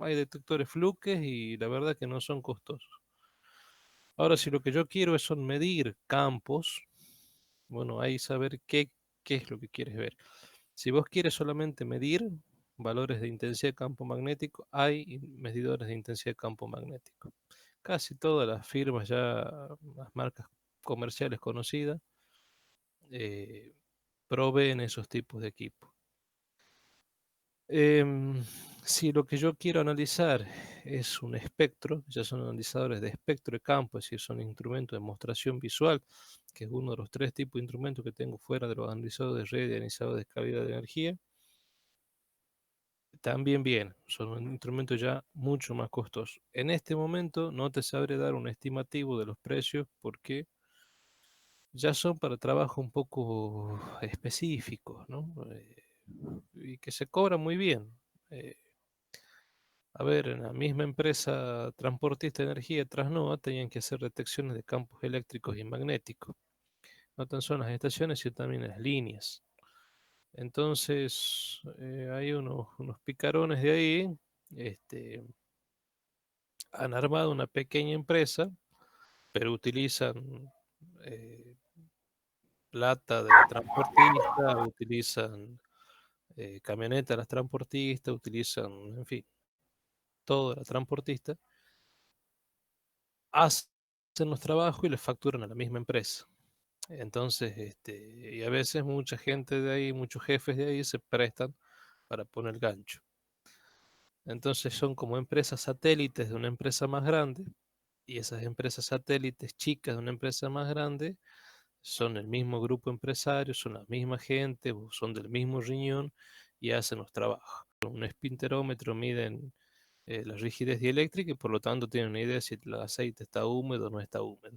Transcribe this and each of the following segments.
hay detectores Fluke y la verdad que no son costosos. Ahora, si lo que yo quiero es son medir campos, bueno, ahí saber qué es lo que quieres ver. Si vos quieres solamente medir valores de intensidad de campo magnético, hay medidores de intensidad de campo magnético. Casi todas las firmas ya, las marcas comerciales conocidas, eh, proveen esos tipos de equipos. Em, si lo que yo quiero analizar es un espectro, ya son analizadores de espectro de campo, es decir, son instrumentos de demostración visual, que es uno de los tres tipos de instrumentos que tengo fuera de los analizadores de red y analizadores de calidad de energía, también bien, son un instrumento ya mucho más costoso. En este momento no te sabré dar un estimativo de los precios porque ya son para trabajo un poco específicos, ¿no? Y que se cobran muy bien. Eh, a ver, en la misma empresa transportista de energía, Trasnoa, tenían que hacer detecciones de campos eléctricos y magnéticos, no tan solo en las estaciones, sino también en las líneas. Entonces, hay unos picarones de ahí, este, han armado una pequeña empresa, pero utilizan eh, plata de la transportista, utilizan camionetas de las transportistas, utilizan, en fin, todo de la transportista, hacen los trabajos y les facturan a la misma empresa. Entonces, y a veces mucha gente de ahí, muchos jefes de ahí se prestan para poner gancho. Entonces son como empresas satélites de una empresa más grande y esas empresas satélites chicas de una empresa más grande son el mismo grupo empresario, son la misma gente, son del mismo riñón y hacen los trabajos. Un espinterómetro miden la rigidez dieléctrica y por lo tanto tienen una idea si el aceite está húmedo o no está húmedo.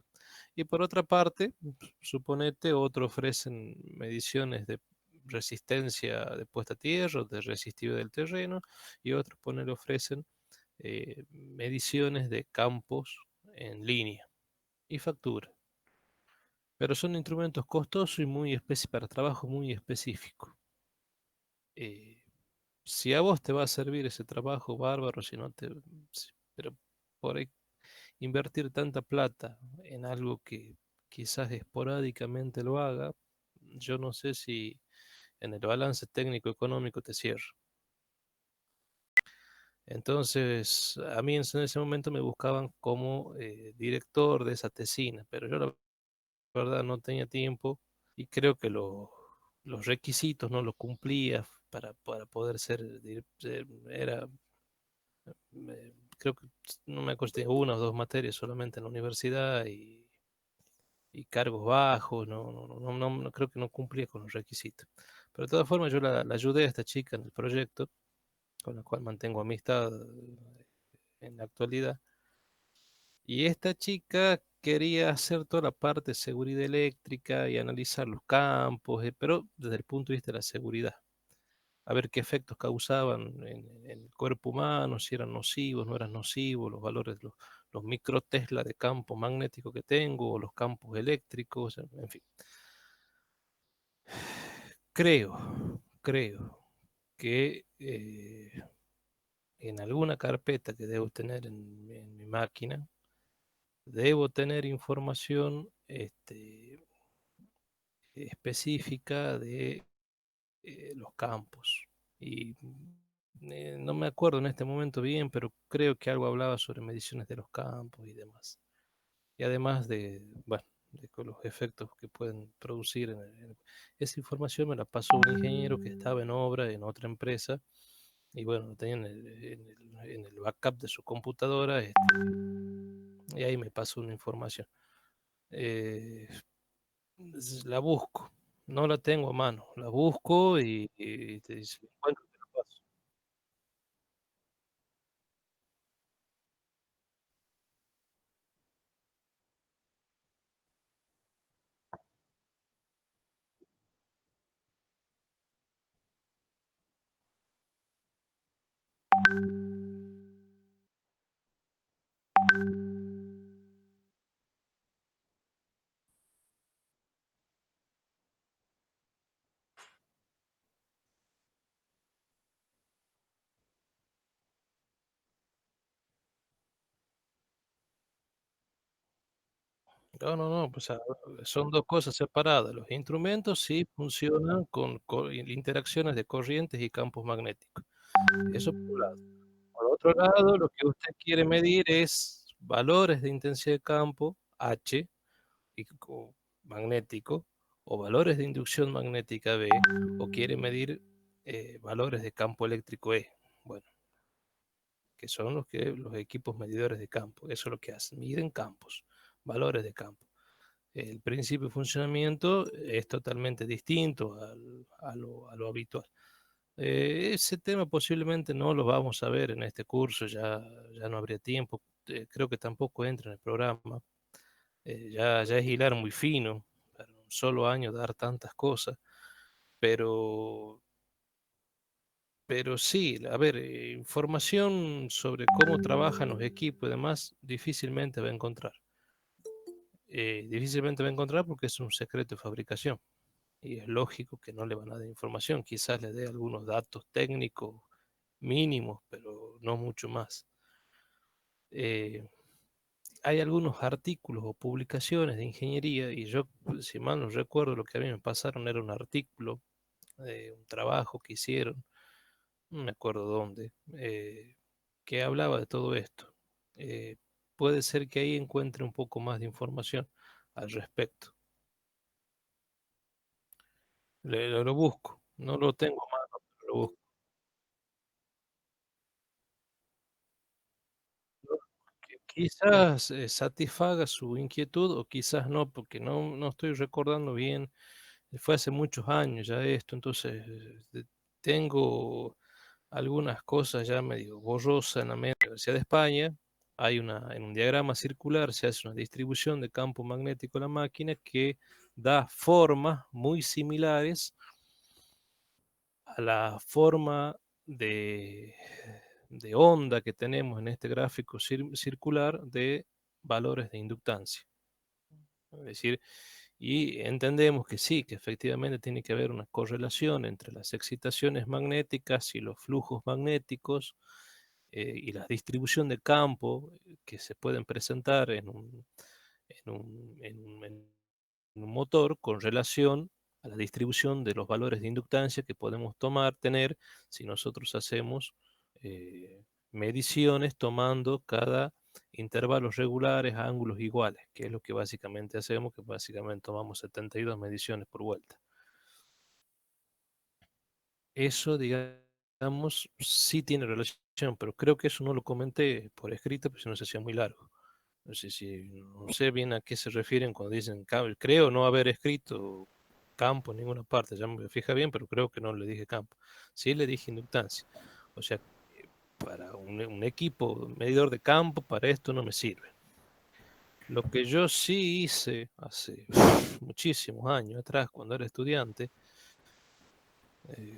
Y por otra parte, suponete, otros ofrecen mediciones de resistencia de puesta a tierra, de resistividad del terreno, y otros ofrecen mediciones de campos en línea y factura. Pero son instrumentos costosos y muy para trabajo muy específico. Eh, si a vos te va a servir ese trabajo, bárbaro, si no te... Pero por ahí invertir tanta plata en algo que quizás esporádicamente lo haga, yo no sé si en el balance técnico económico te cierra. Entonces, a mí en ese momento me buscaban como director de esa tesina, pero yo la verdad no tenía tiempo y creo que los requisitos no los cumplía para poder era, creo que no me acosté una o dos materias solamente en la universidad y cargos bajos, no, creo que no cumplía con los requisitos. Pero de todas formas yo la ayudé a esta chica en el proyecto, con la cual mantengo amistad en la actualidad. Y esta chica quería hacer toda la parte de seguridad eléctrica y analizar los campos, pero desde el punto de vista de la seguridad. A ver qué efectos causaban en el cuerpo humano, si eran nocivos, no eran nocivos, los valores, los micro Tesla de campo magnético que tengo, o los campos eléctricos, en fin. Creo que en alguna carpeta que debo tener en mi máquina, debo tener información específica de los campos. Y no me acuerdo en este momento bien, pero creo que algo hablaba sobre mediciones de los campos y demás. Y además bueno, con los efectos que pueden producir. Esa información me la pasó un ingeniero que estaba en obra en otra empresa y bueno, lo tenía en el backup de su computadora, y ahí me pasó una información. Eh, la busco, no la tengo a mano, la busco y te dice, encuentro, te la paso. No, no, no, pues, son dos cosas separadas. Los instrumentos sí funcionan con interacciones de corrientes y campos magnéticos. Eso por un lado. Por otro lado, lo que usted quiere medir es valores de intensidad de campo, H, y magnético, o valores de inducción magnética, B, o quiere medir valores de campo eléctrico, E. Bueno, que son los equipos medidores de campo. Eso es lo que hacen, miden campos, valores de campo. El principio de funcionamiento es totalmente distinto a lo habitual. Ese tema posiblemente no lo vamos a ver en este curso, ya no habría tiempo. Creo que tampoco entra en el programa. Ya es hilar muy fino para un solo año dar tantas cosas, pero, pero sí, a ver, información sobre cómo trabajan los equipos y demás difícilmente va a encontrar. Difícilmente va a encontrar porque es un secreto de fabricación. Y es lógico que no le van a dar información, quizás le dé algunos datos técnicos mínimos, pero no mucho más. Eh, Hay algunos artículos o publicaciones de ingeniería, y yo, si mal no recuerdo, lo que a mí me pasaron era un artículo de un trabajo que hicieron, no me acuerdo dónde, que hablaba de todo esto. Eh, Puede ser que ahí encuentre un poco más de información al respecto. Lo busco, no lo tengo a mano, pero lo busco. Quizás satisfaga su inquietud o quizás no, porque no estoy recordando bien. Fue hace muchos años ya esto, entonces tengo algunas cosas ya medio borrosas en la mente. La Universidad de España, en un diagrama circular se hace una distribución de campo magnético a la máquina que da formas muy similares a la forma de, de onda que tenemos en este gráfico circular de valores de inductancia. Es decir, y entendemos que sí, que efectivamente tiene que haber una correlación entre las excitaciones magnéticas y los flujos magnéticos y la distribución de campo que se pueden presentar en un motor con relación a la distribución de los valores de inductancia que podemos tener si nosotros hacemos mediciones tomando cada intervalos regulares a ángulos iguales, que es lo que básicamente hacemos, que básicamente tomamos 72 mediciones por vuelta. Eso, digamos, sí tiene relación, pero creo que eso no lo comenté por escrito, pues si no se hacía muy largo. No sé bien a qué se refieren cuando dicen, creo no haber escrito campo en ninguna parte, ya me fija bien, pero creo que no le dije campo. Sí le dije inductancia. O sea, para un equipo medidor de campo, para esto no me sirve. Lo que yo sí hice hace muchísimos años atrás, cuando era estudiante,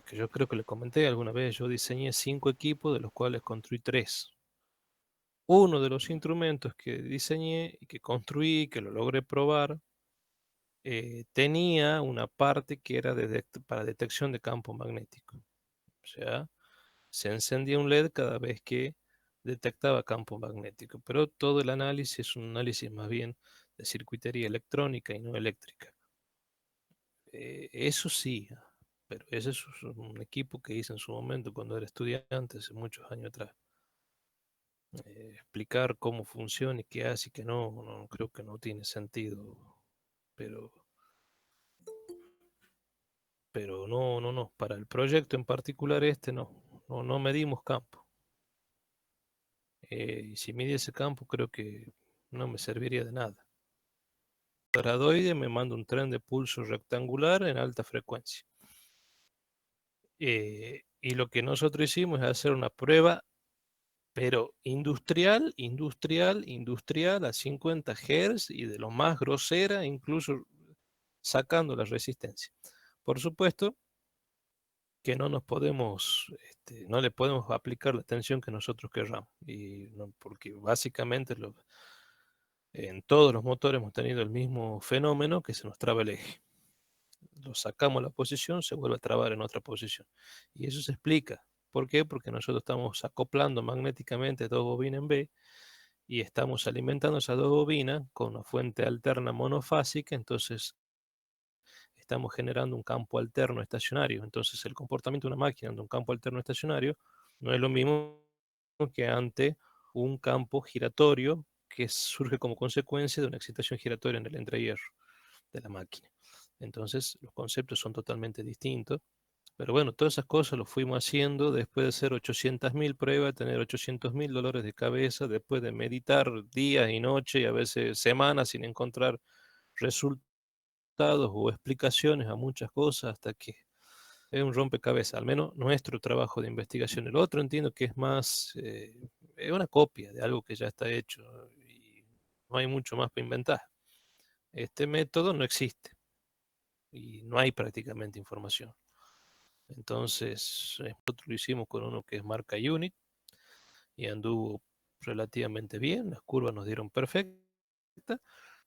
que yo creo que le comenté alguna vez, yo diseñé 5 equipos, de los cuales construí 3. Uno de los instrumentos que diseñé y que construí, que lo logré probar, tenía una parte que era para detección de campo magnético. O sea, se encendía un LED cada vez que detectaba campo magnético, pero todo el análisis es un análisis más bien de circuitería electrónica y no eléctrica. Eso sí, pero ese es un equipo que hice en su momento cuando era estudiante, hace muchos años atrás. Explicar cómo funciona y qué hace y qué no, creo que no tiene sentido, pero, pero no, para el proyecto en particular este no medimos campo. Y si midiese campo creo que no me serviría de nada. El gradoide me manda un tren de pulso rectangular en alta frecuencia. Y lo que nosotros hicimos es hacer una prueba, pero industrial a 50 Hz y de lo más grosera, incluso sacando la resistencia. Por supuesto que no le podemos aplicar la tensión que nosotros querramos, porque básicamente en todos los motores hemos tenido el mismo fenómeno que se nos traba el eje. Lo sacamos a la posición, se vuelve a trabar en otra posición. Y eso se explica. ¿Por qué? Porque nosotros estamos acoplando magnéticamente dos bobinas en B y estamos alimentando esas dos bobinas con una fuente alterna monofásica, entonces estamos generando un campo alterno estacionario. Entonces el comportamiento de una máquina ante un campo alterno estacionario no es lo mismo que ante un campo giratorio que surge como consecuencia de una excitación giratoria en el entrehierro de la máquina. Entonces los conceptos son totalmente distintos. Pero bueno, todas esas cosas lo fuimos haciendo después de hacer 800.000 pruebas, tener 800.000 dolores de cabeza, después de meditar días y noches y a veces semanas sin encontrar resultados o explicaciones a muchas cosas hasta que es un rompecabezas, al menos nuestro trabajo de investigación. El otro entiendo que es más, es una copia de algo que ya está hecho y no hay mucho más para inventar. Este método no existe y no hay prácticamente información. Entonces, nosotros lo hicimos con uno que es marca Unit y anduvo relativamente bien, las curvas nos dieron perfectas.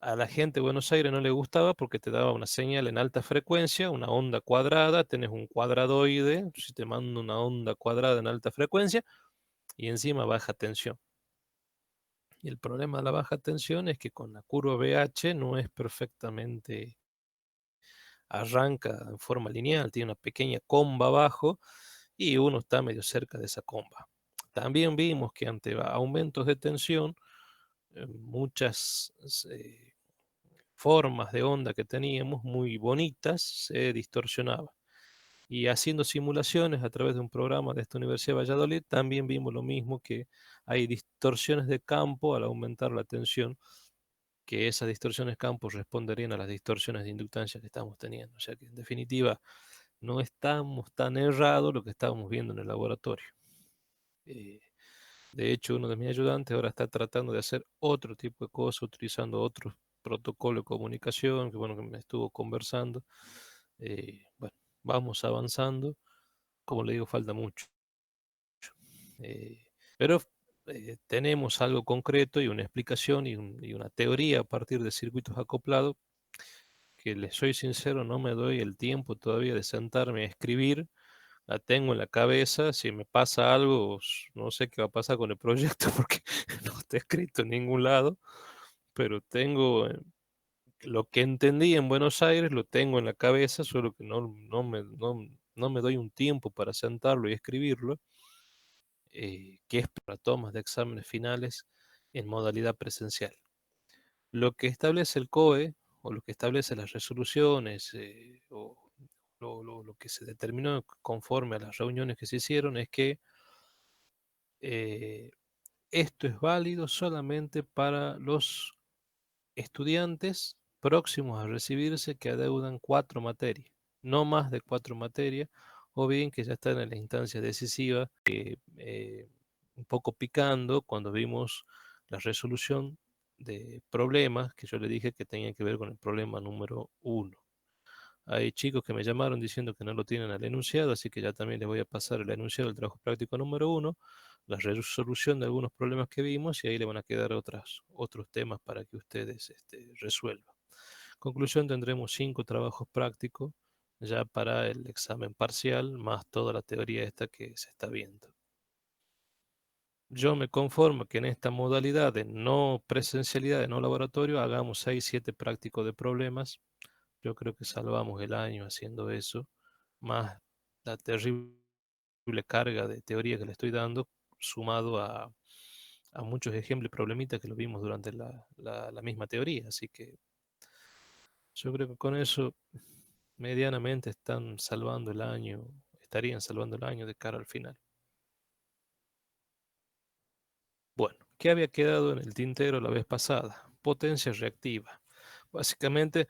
A la gente de Buenos Aires no le gustaba porque te daba una señal en alta frecuencia, una onda cuadrada, tenés un cuadradoide, si te mando una onda cuadrada en alta frecuencia y encima baja tensión. Y el problema de la baja tensión es que con la curva BH no es perfectamente, arranca en forma lineal, tiene una pequeña comba abajo y uno está medio cerca de esa comba. También vimos que ante aumentos de tensión, muchas formas de onda que teníamos muy bonitas se distorsionaban. Y haciendo simulaciones a través de un programa de esta Universidad de Valladolid, también vimos lo mismo, que hay distorsiones de campo al aumentar la tensión, que esas distorsiones de campo responderían a las distorsiones de inductancia que estamos teniendo. O sea que en definitiva no estamos tan errados lo que estábamos viendo en el laboratorio. Eh, de hecho, uno de mis ayudantes ahora está tratando de hacer otro tipo de cosas, utilizando otro protocolo de comunicación, que bueno, que me estuvo conversando. Bueno, vamos avanzando. Como le digo, falta mucho. Pero tenemos algo concreto y una explicación y una teoría a partir de circuitos acoplados que, les soy sincero, no me doy el tiempo todavía de sentarme a escribir. La tengo en la cabeza, si me pasa algo, no sé qué va a pasar con el proyecto porque no está escrito en ningún lado, pero tengo lo que entendí en Buenos Aires, lo tengo en la cabeza, solo que no me doy un tiempo para sentarlo y escribirlo, que es para tomas de exámenes finales en modalidad presencial. Lo que establece el COE o lo que establece las resoluciones o lo que se determinó conforme a las reuniones que se hicieron es que eh, esto es válido solamente para los estudiantes próximos a recibirse que adeudan 4 materias, no más de 4 materias, o bien que ya están en la instancia decisiva, un poco picando cuando vimos la resolución de problemas que yo le dije que tenían que ver con el problema número 1. Hay chicos que me llamaron diciendo que no lo tienen al enunciado, así que ya también les voy a pasar el enunciado del trabajo práctico número 1, la resolución de algunos problemas que vimos y ahí le van a quedar otros temas para que ustedes resuelvan. Conclusión, tendremos 5 trabajos prácticos ya para el examen parcial, más toda la teoría esta que se está viendo. Yo me conformo que en esta modalidad de no presencialidad, de no laboratorio, hagamos 6, 7 prácticos de problemas. Yo creo que salvamos el año haciendo eso, más la terrible carga de teoría que le estoy dando, sumado a muchos ejemplos y problemitas que lo vimos durante la misma teoría. Así que yo creo que con eso medianamente están salvando el año, estarían salvando el año de cara al final. Bueno, ¿qué había quedado en el tintero la vez pasada? Potencia reactiva. Básicamente,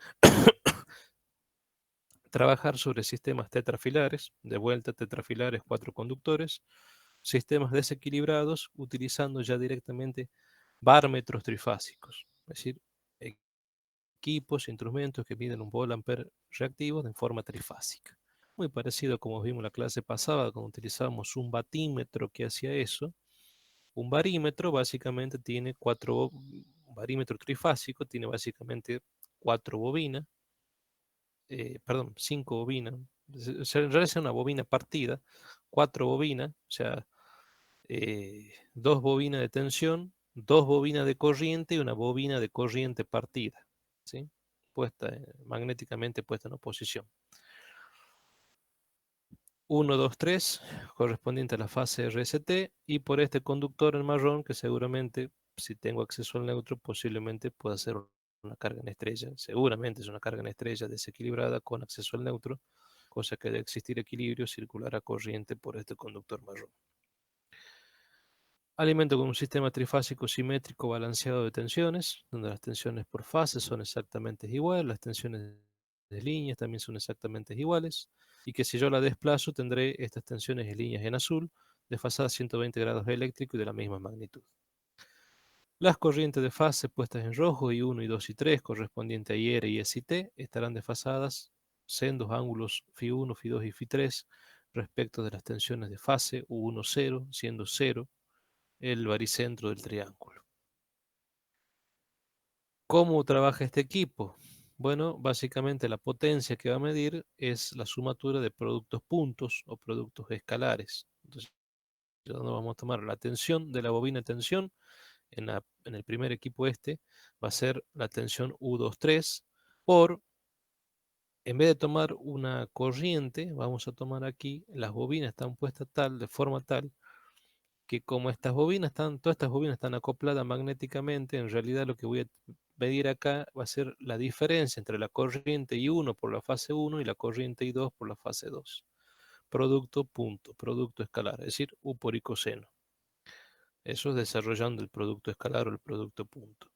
trabajar sobre sistemas tetrafilares, de vuelta tetrafilares 4 conductores, sistemas desequilibrados utilizando ya directamente bármetros trifásicos, es decir, equipos, instrumentos que miden un volt-ampere reactivo de forma trifásica. Muy parecido a como vimos en la clase pasada, cuando utilizamos un batímetro que hacía eso. Un barímetro básicamente tiene un barímetro trifásico tiene básicamente 4 bobinas, perdón, 5 bobinas. En realidad es una bobina partida, 4 bobinas, o sea, 2 bobinas de tensión dos bobinas de corriente y una bobina de corriente partida, ¿sí? Magnéticamente puesta en oposición. 1, 2, 3, correspondiente a la fase RST, y por este conductor en marrón, que seguramente, si tengo acceso al neutro, posiblemente pueda ser una carga en estrella. Seguramente es una carga en estrella desequilibrada con acceso al neutro, cosa que de existir equilibrio circulará corriente por este conductor marrón. Alimento con un sistema trifásico simétrico balanceado de tensiones, donde las tensiones por fase son exactamente iguales, las tensiones de líneas también son exactamente iguales, y que si yo la desplazo tendré estas tensiones de líneas en azul, desfasadas 120 grados eléctricos y de la misma magnitud. Las corrientes de fase puestas en rojo, I1, I2 y 3, correspondiente a IR y S y T, estarán desfasadas sendos ángulos Φ1, Φ2 y Φ3 respecto de las tensiones de fase U1, 0, siendo 0 el baricentro del triángulo. ¿Cómo trabaja este equipo? Bueno, básicamente la potencia que va a medir es la sumatura de productos puntos o productos escalares. Entonces, ¿dónde vamos a tomar la tensión de la bobina de tensión? En el primer equipo este va a ser la tensión U23 por, en vez de tomar una corriente, vamos a tomar aquí, las bobinas están puestas de forma tal que como todas estas bobinas están acopladas magnéticamente, en realidad lo que voy a medir acá va a ser la diferencia entre la corriente I1 por la fase 1 y la corriente I2 por la fase 2. Producto punto, producto escalar, es decir, U por I coseno. Eso es desarrollando el producto escalar o el producto punto.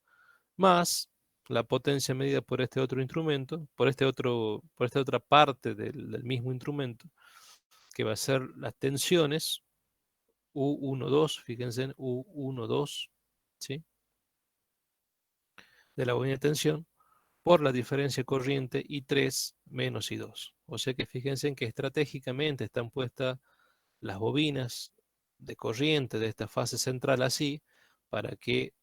Más la potencia medida por este otro instrumento, por esta otra parte del mismo instrumento, que va a ser las tensiones U12, fíjense en U12, ¿sí? De la bobina de tensión, por la diferencia corriente I3 menos I2. O sea que fíjense en que estratégicamente están puestas las bobinas de corriente de esta fase central así, para que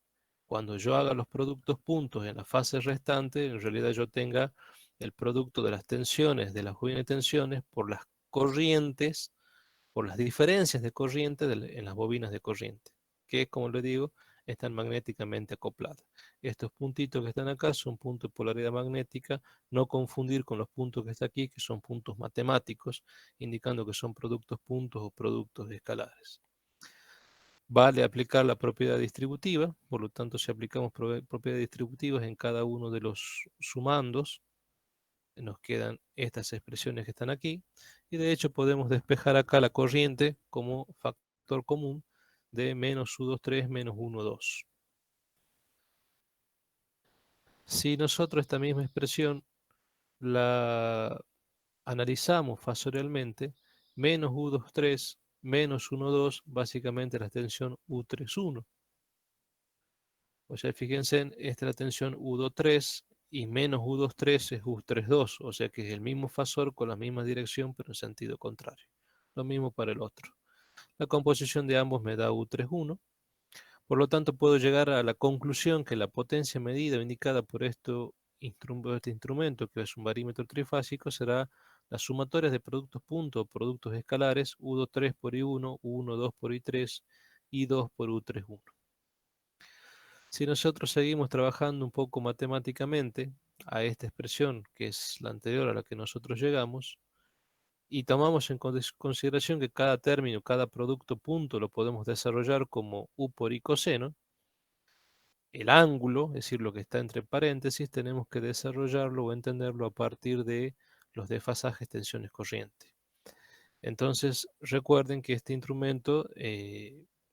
cuando yo haga los productos puntos en la fase restante, en realidad yo tenga el producto de las tensiones de las bobinas de tensiones por las corrientes, por las diferencias de corriente en las bobinas de corriente, que como les digo, están magnéticamente acopladas. Estos puntitos que están acá son puntos de polaridad magnética, no confundir con los puntos que están aquí, que son puntos matemáticos, indicando que son productos puntos o productos escalares. Vale aplicar la propiedad distributiva, por lo tanto, si aplicamos propiedades distributivas en cada uno de los sumandos, nos quedan estas expresiones que están aquí, y de hecho podemos despejar acá la corriente como factor común de menos U23 menos 1,2. Si nosotros esta misma expresión la analizamos fasorialmente, menos U23 menos 1,2, básicamente la tensión U31. O sea, fíjense, esta es la tensión U23 y menos U23 es U32, o sea que es el mismo fasor con la misma dirección, pero en sentido contrario. Lo mismo para el otro. La composición de ambos me da U31. Por lo tanto, puedo llegar a la conclusión que la potencia medida o indicada por este instrumento, que es un barímetro trifásico, será las sumatorias de productos puntos o productos escalares U23 por I1, U12 por I3, I2 por U31. Si nosotros seguimos trabajando un poco matemáticamente a esta expresión, que es la anterior a la que nosotros llegamos, y tomamos en consideración que cada término, cada producto punto lo podemos desarrollar como U por I coseno, el ángulo, es decir, lo que está entre paréntesis, tenemos que desarrollarlo o entenderlo a partir de los desfasajes tensiones corriente. Entonces, recuerden que este instrumento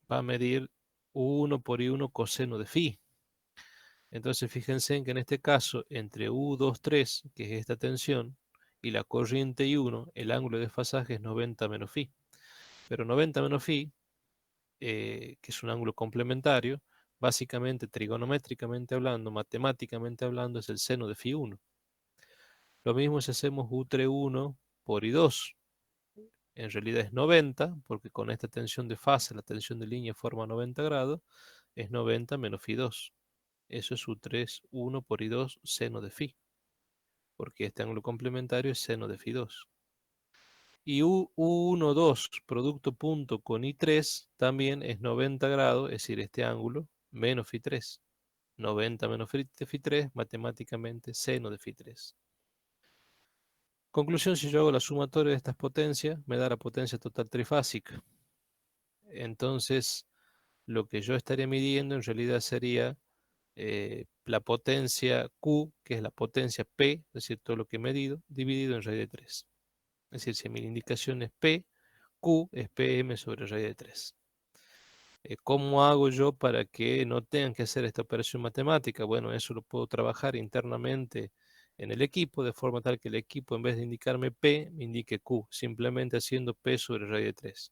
va a medir U1 por I1 coseno de phi. Entonces, fíjense en que en este caso, entre U23, que es esta tensión, y la corriente I1, el ángulo de desfasaje es 90 menos phi. Pero 90 menos phi, que es un ángulo complementario, básicamente, trigonométricamente hablando, matemáticamente hablando, es el seno de phi1. Lo mismo si hacemos U31 por I2. En realidad es 90, porque con esta tensión de fase, la tensión de línea forma 90 grados, es 90 menos phi2. Eso es U3, 1 por I2 seno de phi, porque este ángulo complementario es seno de phi2. Y U12, producto punto con I3, también es 90 grados, es decir, este ángulo, menos phi 3. 90 menos phi 3, matemáticamente seno de phi 3. Conclusión, si yo hago la sumatoria de estas potencias, me da la potencia total trifásica. Entonces, lo que yo estaría midiendo en realidad sería la potencia Q, que es la potencia P, es decir, todo lo que he medido, dividido en raíz de 3. Es decir, si mi indicación es P, Q es PM sobre raíz de 3. ¿Cómo hago yo para que no tengan que hacer esta operación matemática? Bueno, eso lo puedo trabajar internamente en el equipo, de forma tal que el equipo, en vez de indicarme P, me indique Q, simplemente haciendo P sobre raíz de 3.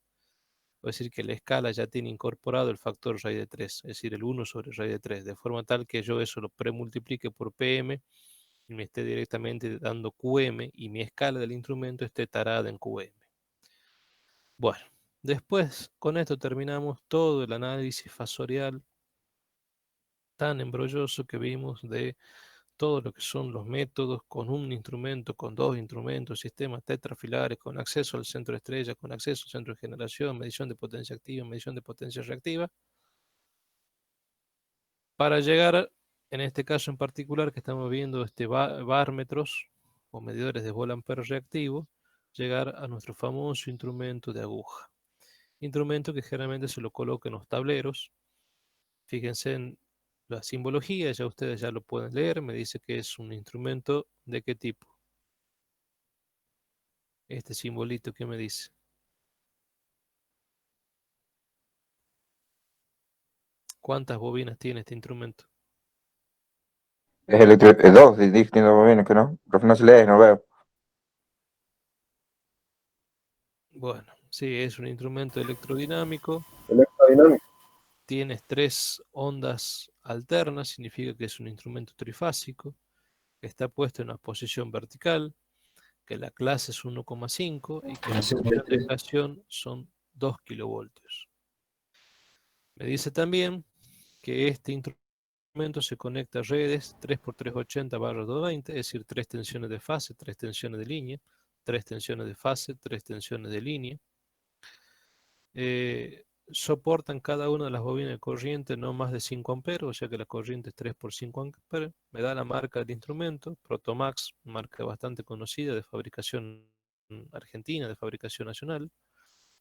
Es decir, que la escala ya tiene incorporado el factor raíz de 3, es decir, el 1 sobre raíz de 3, de forma tal que yo eso lo premultiplique por PM y me esté directamente dando QM y mi escala del instrumento esté tarada en QM. Bueno, después con esto terminamos todo el análisis fasorial tan embrolloso que vimos de todo lo que son los métodos con un instrumento, con dos instrumentos, sistemas tetrafilares, con acceso al centro de estrella, con acceso al centro de generación, medición de potencia activa, medición de potencia reactiva, para llegar, en este caso en particular que estamos viendo bármetros o medidores de Volt-Ampere reactivo, llegar a nuestro famoso instrumento de aguja. Instrumento que generalmente se lo coloca en los tableros. Fíjense en la simbología, ya ustedes ya lo pueden leer, me dice que es un instrumento de qué tipo. Este simbolito que me dice. ¿Cuántas bobinas tiene este instrumento? Es dos distintos bobinas, que no. Pero no se lee, no veo. Bueno, sí, es un instrumento electrodinámico. Electrodinámico. Tienes tres ondas alternas, significa que es un instrumento trifásico, que está puesto en una posición vertical, que la clase es 1,5 y que la tensión de estación son 2 kilovoltios. Me dice también que este instrumento se conecta a redes 3x380/220, es decir, 3 tensiones de fase, 3 tensiones de línea, 3 tensiones de fase, 3 tensiones de línea. Soportan cada una de las bobinas de corriente no más de 5 amperes, o sea que la corriente es 3 por 5 amperes. Me da la marca del instrumento, Protomax, marca bastante conocida de fabricación argentina, de fabricación nacional.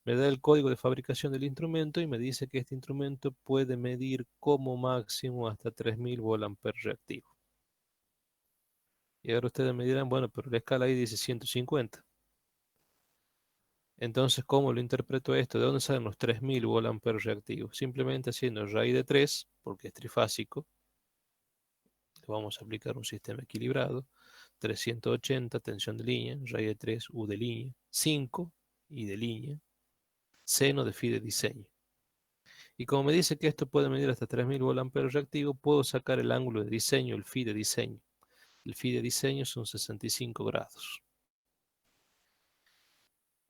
Me da el código de fabricación del instrumento y me dice que este instrumento puede medir como máximo hasta 3000 volt-ampere reactivo. Y ahora ustedes me dirán, bueno, pero la escala ahí dice 150. Entonces, ¿cómo lo interpreto esto? ¿De dónde salen los 3000 volt-ampere reactivos? Simplemente haciendo raíz de 3, porque es trifásico, le vamos a aplicar un sistema equilibrado, 380, tensión de línea, raíz de 3, U de línea, 5, I de línea, seno de phi de diseño. Y como me dice que esto puede medir hasta 3000 volt-ampere reactivo, puedo sacar el ángulo de diseño, el phi de diseño. El phi de diseño son 65 grados.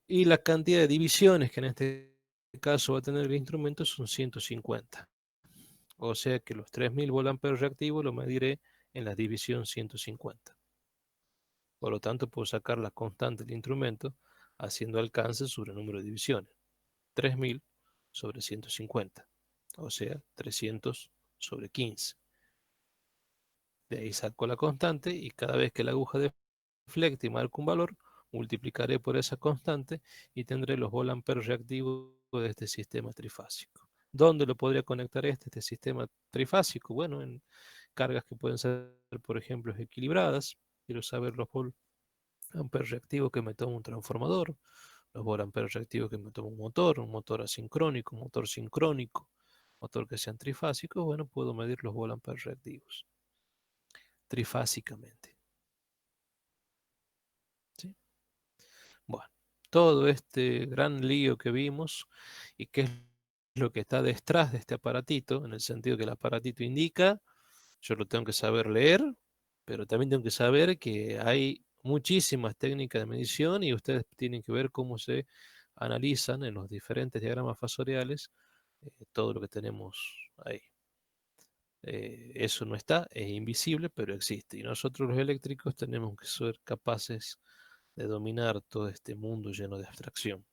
Y la cantidad de divisiones que en este caso va a tener el instrumento son 150. O sea que los 3000 volt-ampere reactivos lo mediré en la división 150. Por lo tanto, puedo sacar la constante del instrumento haciendo alcance sobre el número de divisiones. 3000 sobre 150. O sea, 300 sobre 15. De ahí saco la constante y cada vez que la aguja deflecte y marque un valor, multiplicaré por esa constante y tendré los volt-ampere reactivos de este sistema trifásico. ¿Dónde lo podría conectar este sistema trifásico? Bueno, en cargas que pueden ser, por ejemplo, equilibradas. Quiero saber los volt-ampere reactivos que me toma un transformador, los volt-ampere reactivos que me toma un motor asincrónico, un motor sincrónico, motor que sean trifásicos. Bueno, puedo medir los volt-ampere reactivos trifásicamente. ¿Sí? Bueno, todo este gran lío que vimos y qué es lo que está detrás de este aparatito, en el sentido que el aparatito indica, yo lo tengo que saber leer, pero también tengo que saber que hay muchísimas técnicas de medición y ustedes tienen que ver cómo se analizan en los diferentes diagramas fasoriales todo lo que tenemos ahí. Eso no está, es invisible, pero existe. Y nosotros los eléctricos tenemos que ser capaces de dominar todo este mundo lleno de abstracción.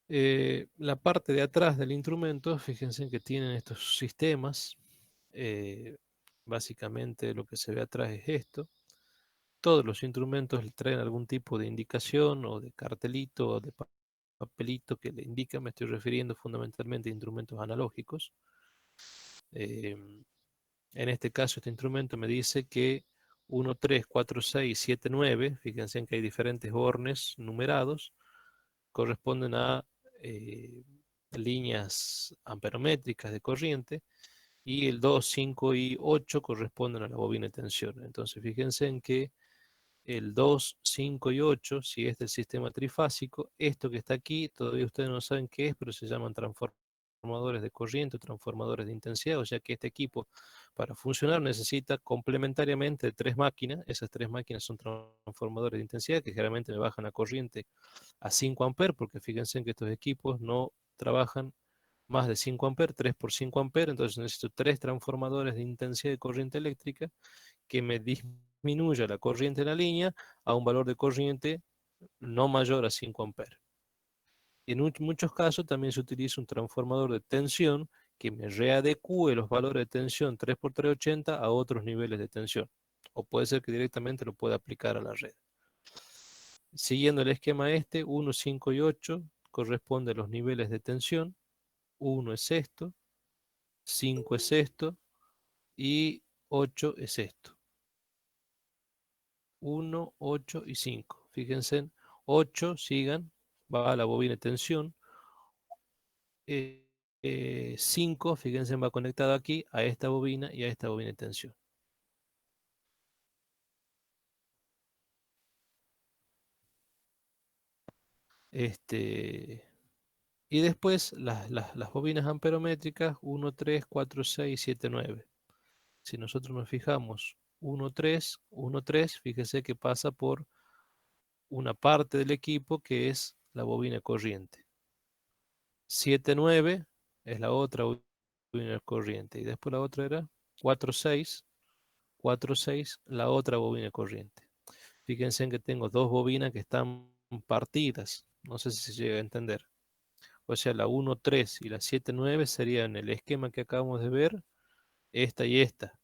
La parte de atrás del instrumento, fíjense que tienen estos sistemas. Básicamente lo que se ve atrás es esto. Todos los instrumentos traen algún tipo de indicación o de cartelito o de papelito que le indica. Me estoy refiriendo fundamentalmente a instrumentos analógicos. En este caso, este instrumento me dice que 1, 3, 4, 6, 7, 9, fíjense en que hay diferentes bornes numerados, corresponden a eh, líneas amperométricas de corriente, y el 2, 5 y 8 corresponden a la bobina de tensión. Entonces, fíjense en que el 2, 5 y 8, si es del sistema trifásico, esto que está aquí, todavía ustedes no saben qué es, pero se llaman transformadores de corriente o transformadores de intensidad, o sea que este equipo para funcionar necesita complementariamente tres máquinas. Esas tres máquinas son transformadores de intensidad que generalmente me bajan la corriente a 5 amperes, porque fíjense en que estos equipos no trabajan más de 5 amperes, 3 por 5 amperes, entonces necesito tres transformadores de intensidad de corriente eléctrica que me disminuya la corriente en la línea a un valor de corriente no mayor a 5 amperes. Y en muchos casos también se utiliza un transformador de tensión que me readecue los valores de tensión 3x380 a otros niveles de tensión. O puede ser que directamente lo pueda aplicar a la red. Siguiendo el esquema este, 1, 5 y 8 corresponde a los niveles de tensión. 1 es esto, 5 es esto y 8 es esto. 1, 8 y 5. Fíjense, en 8, sigan, va a la bobina de tensión. 5, fíjense, va conectado aquí a esta bobina y a esta bobina de tensión. Y después las bobinas amperométricas 1, 3, 4, 6, 7, 9. Si nosotros nos fijamos 1, 3, 1, 3, fíjese que pasa por una parte del equipo que es la bobina corriente. 7, 9 es la otra bobina corriente. Y después la otra era 4, 6, 4, 6, la otra bobina corriente. Fíjense en que tengo dos bobinas que están partidas. No sé si se llega a entender. O sea, la 1, 3 y la 7, 9 serían el esquema que acabamos de ver, esta y esta.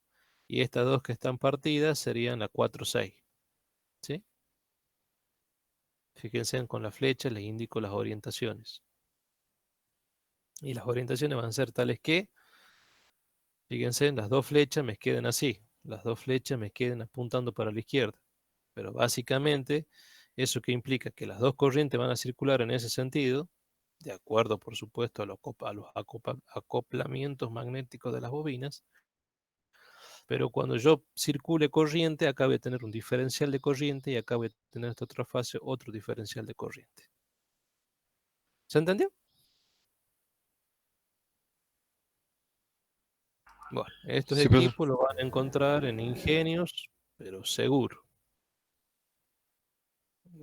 Y estas dos que están partidas serían la 4, 6. ¿Sí? Fíjense, con la flecha les indico las orientaciones. Y las orientaciones van a ser tales que, fíjense, las dos flechas me queden así. Las dos flechas me queden apuntando para la izquierda. Pero básicamente, eso que implica que las dos corrientes van a circular en ese sentido, de acuerdo, por supuesto, a los acoplamientos magnéticos de las bobinas. Pero cuando yo circule corriente, acá voy a tener un diferencial de corriente y acá voy a tener esta otra fase, otro diferencial de corriente. ¿Se entendió? Bueno, estos Sí, profesor. equipos los van a encontrar en Ingenios, pero seguro.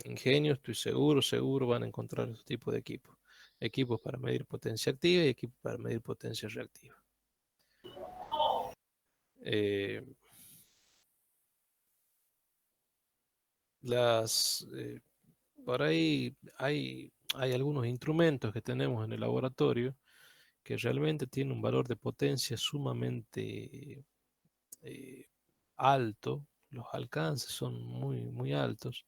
Ingenios, estoy seguro van a encontrar este tipo de equipos. Equipos para medir potencia activa y equipos para medir potencia reactiva. Eh, las, eh, por ahí hay algunos instrumentos que tenemos en el laboratorio que realmente tienen un valor de potencia sumamente eh, alto. Los alcances son muy altos.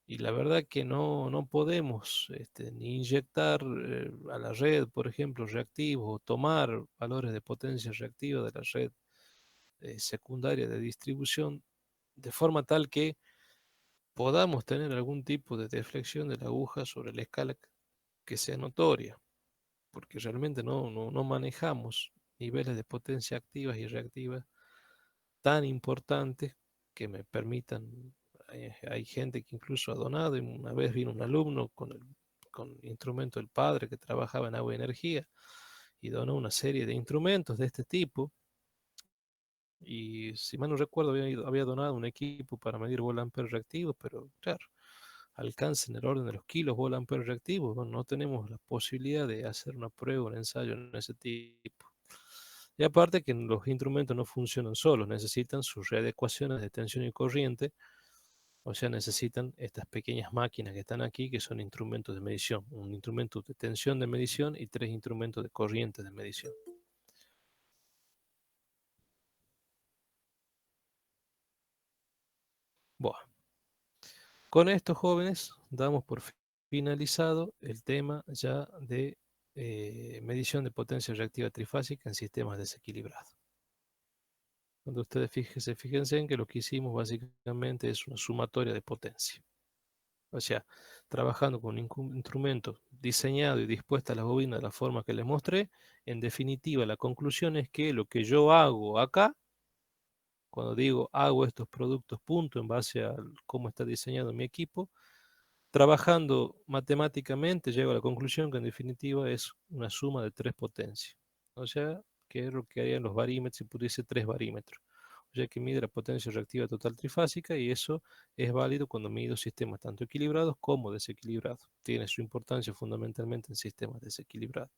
Y la verdad que no podemos ni inyectar a la red, por ejemplo, reactivos o tomar valores de potencia reactiva de la red secundaria de distribución de forma tal que podamos tener algún tipo de deflexión de la aguja sobre la escala que sea notoria, porque realmente no manejamos niveles de potencia activas y reactivas tan importantes que me permitan. Hay gente que incluso ha donado, y una vez vino un alumno con instrumento del padre que trabajaba en agua y energía y donó una serie de instrumentos de este tipo. Y si mal no recuerdo, había donado un equipo para medir volt-ampere reactivos, pero claro, alcance en el orden de los kilos volt-ampere reactivos. Bueno, no tenemos la posibilidad de hacer una prueba, un ensayo en ese tipo. Y aparte que los instrumentos no funcionan solos, necesitan sus readecuaciones de tensión y corriente O sea, necesitan estas pequeñas máquinas que están aquí, que son instrumentos de medición. Un instrumento de tensión de medición y 3 instrumentos de corriente de medición. Bueno, con estos jóvenes damos por finalizado el tema ya de medición de potencia reactiva trifásica en sistemas desequilibrados. Cuando ustedes fíjense en que lo que hicimos básicamente es una sumatoria de potencia. O sea, trabajando con un instrumento diseñado y dispuesta a las bobinas de la forma que les mostré, en definitiva la conclusión es que lo que yo hago acá, cuando digo hago estos productos punto en base a cómo está diseñado mi equipo, trabajando matemáticamente llego a la conclusión que en definitiva es una suma de 3 potencias. O sea, que es lo que harían los barímetros si pudiese 3 barímetros. O sea, que mide la potencia reactiva total trifásica y eso es válido cuando mido sistemas tanto equilibrados como desequilibrados. Tiene su importancia fundamentalmente en sistemas desequilibrados.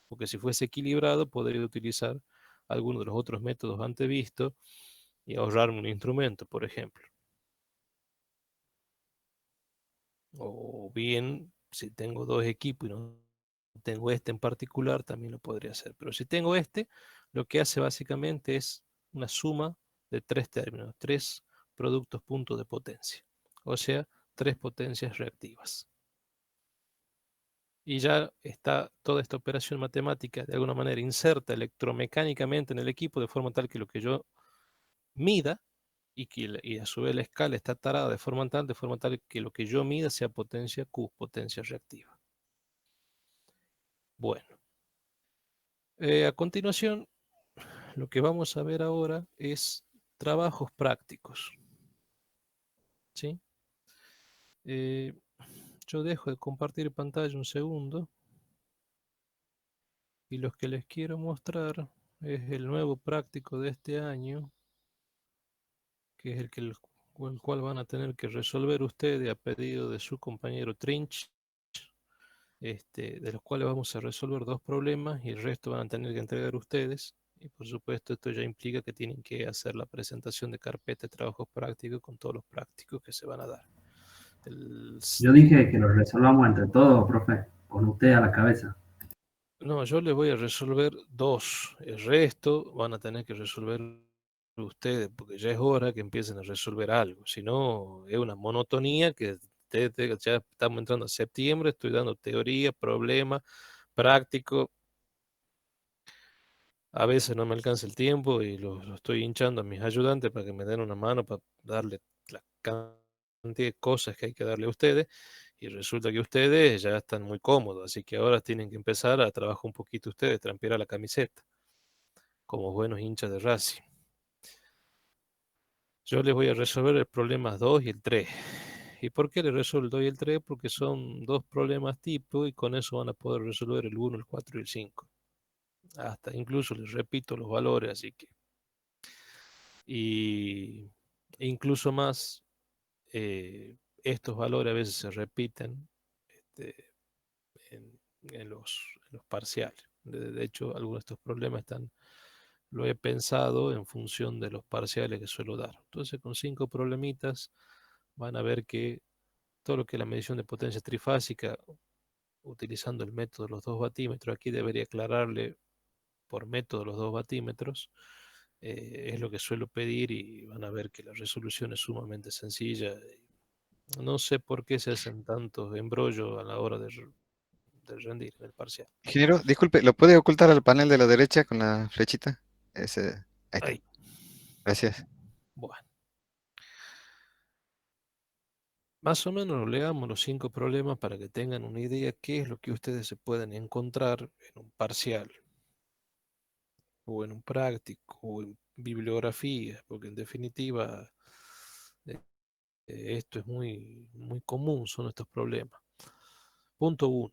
Porque si fuese equilibrado, podría utilizar alguno de los otros métodos antes vistos y ahorrarme un instrumento, por ejemplo. O bien, si tengo dos equipos y no tengo este en particular, también lo podría hacer. Pero si tengo este, lo que hace básicamente es una suma de 3 términos, 3 productos puntos de potencia. O sea, 3 potencias reactivas. Y ya está toda esta operación matemática de alguna manera inserta electromecánicamente en el equipo de forma tal que lo que yo mida y a su vez la escala está tarada de forma tal que lo que yo mida sea potencia Q, potencia reactiva. Bueno, a continuación, lo que vamos a ver ahora es trabajos prácticos. ¿Sí? Eh, yo dejo de compartir pantalla un segundo y los que les quiero mostrar es el nuevo práctico de este año, que es el cual van a tener que resolver ustedes a pedido de su compañero Trinch, de los cuales vamos a resolver 2 problemas y el resto van a tener que entregar ustedes. Y por supuesto esto ya implica que tienen que hacer la presentación de carpeta de trabajos prácticos con todos los prácticos que se van a dar. Yo dije que lo resolvamos entre todos, profe, con usted a la cabeza. No, yo les voy a resolver 2. El resto van a tener que resolver ustedes, porque ya es hora que empiecen a resolver algo. Si no, es una monotonía que ya estamos entrando a septiembre, estoy dando teoría, problema, práctico. A veces no me alcanza el tiempo y lo estoy hinchando a mis ayudantes para que me den una mano para darle la cantidad de cosas que hay que darle a ustedes. Y resulta que ustedes ya están muy cómodos, así que ahora tienen que empezar a trabajar un poquito ustedes, trampear la camiseta, como buenos hinchas de Racing. Yo les voy a resolver el problema 2 y el 3. ¿Y por qué les resuelvo el 2 y el 3? Porque son 2 problemas tipo y con eso van a poder resolver el 1, el 4 y el 5. Hasta incluso les repito los valores, así que. Y incluso más, estos valores a veces se repiten este, en los parciales. De hecho, algunos de estos problemas lo he pensado en función de los parciales que suelo dar. Entonces, con 5 problemitas van a ver que todo lo que es la medición de potencia trifásica, utilizando el método de los 2 batímetros, aquí debería aclararle por método los 2 batímetros, es lo que suelo pedir y van a ver que la resolución es sumamente sencilla. No sé por qué se hacen tantos embrollos a la hora de rendir el parcial. Ingeniero, disculpe, ¿lo puede ocultar al panel de la derecha con la flechita? Ahí está. Ahí. Gracias. Bueno. Más o menos leamos los 5 problemas para que tengan una idea qué es lo que ustedes se pueden encontrar en un parcial o en un práctico o en bibliografía, porque en definitiva eh, esto es muy, muy común, son estos problemas. Punto 1.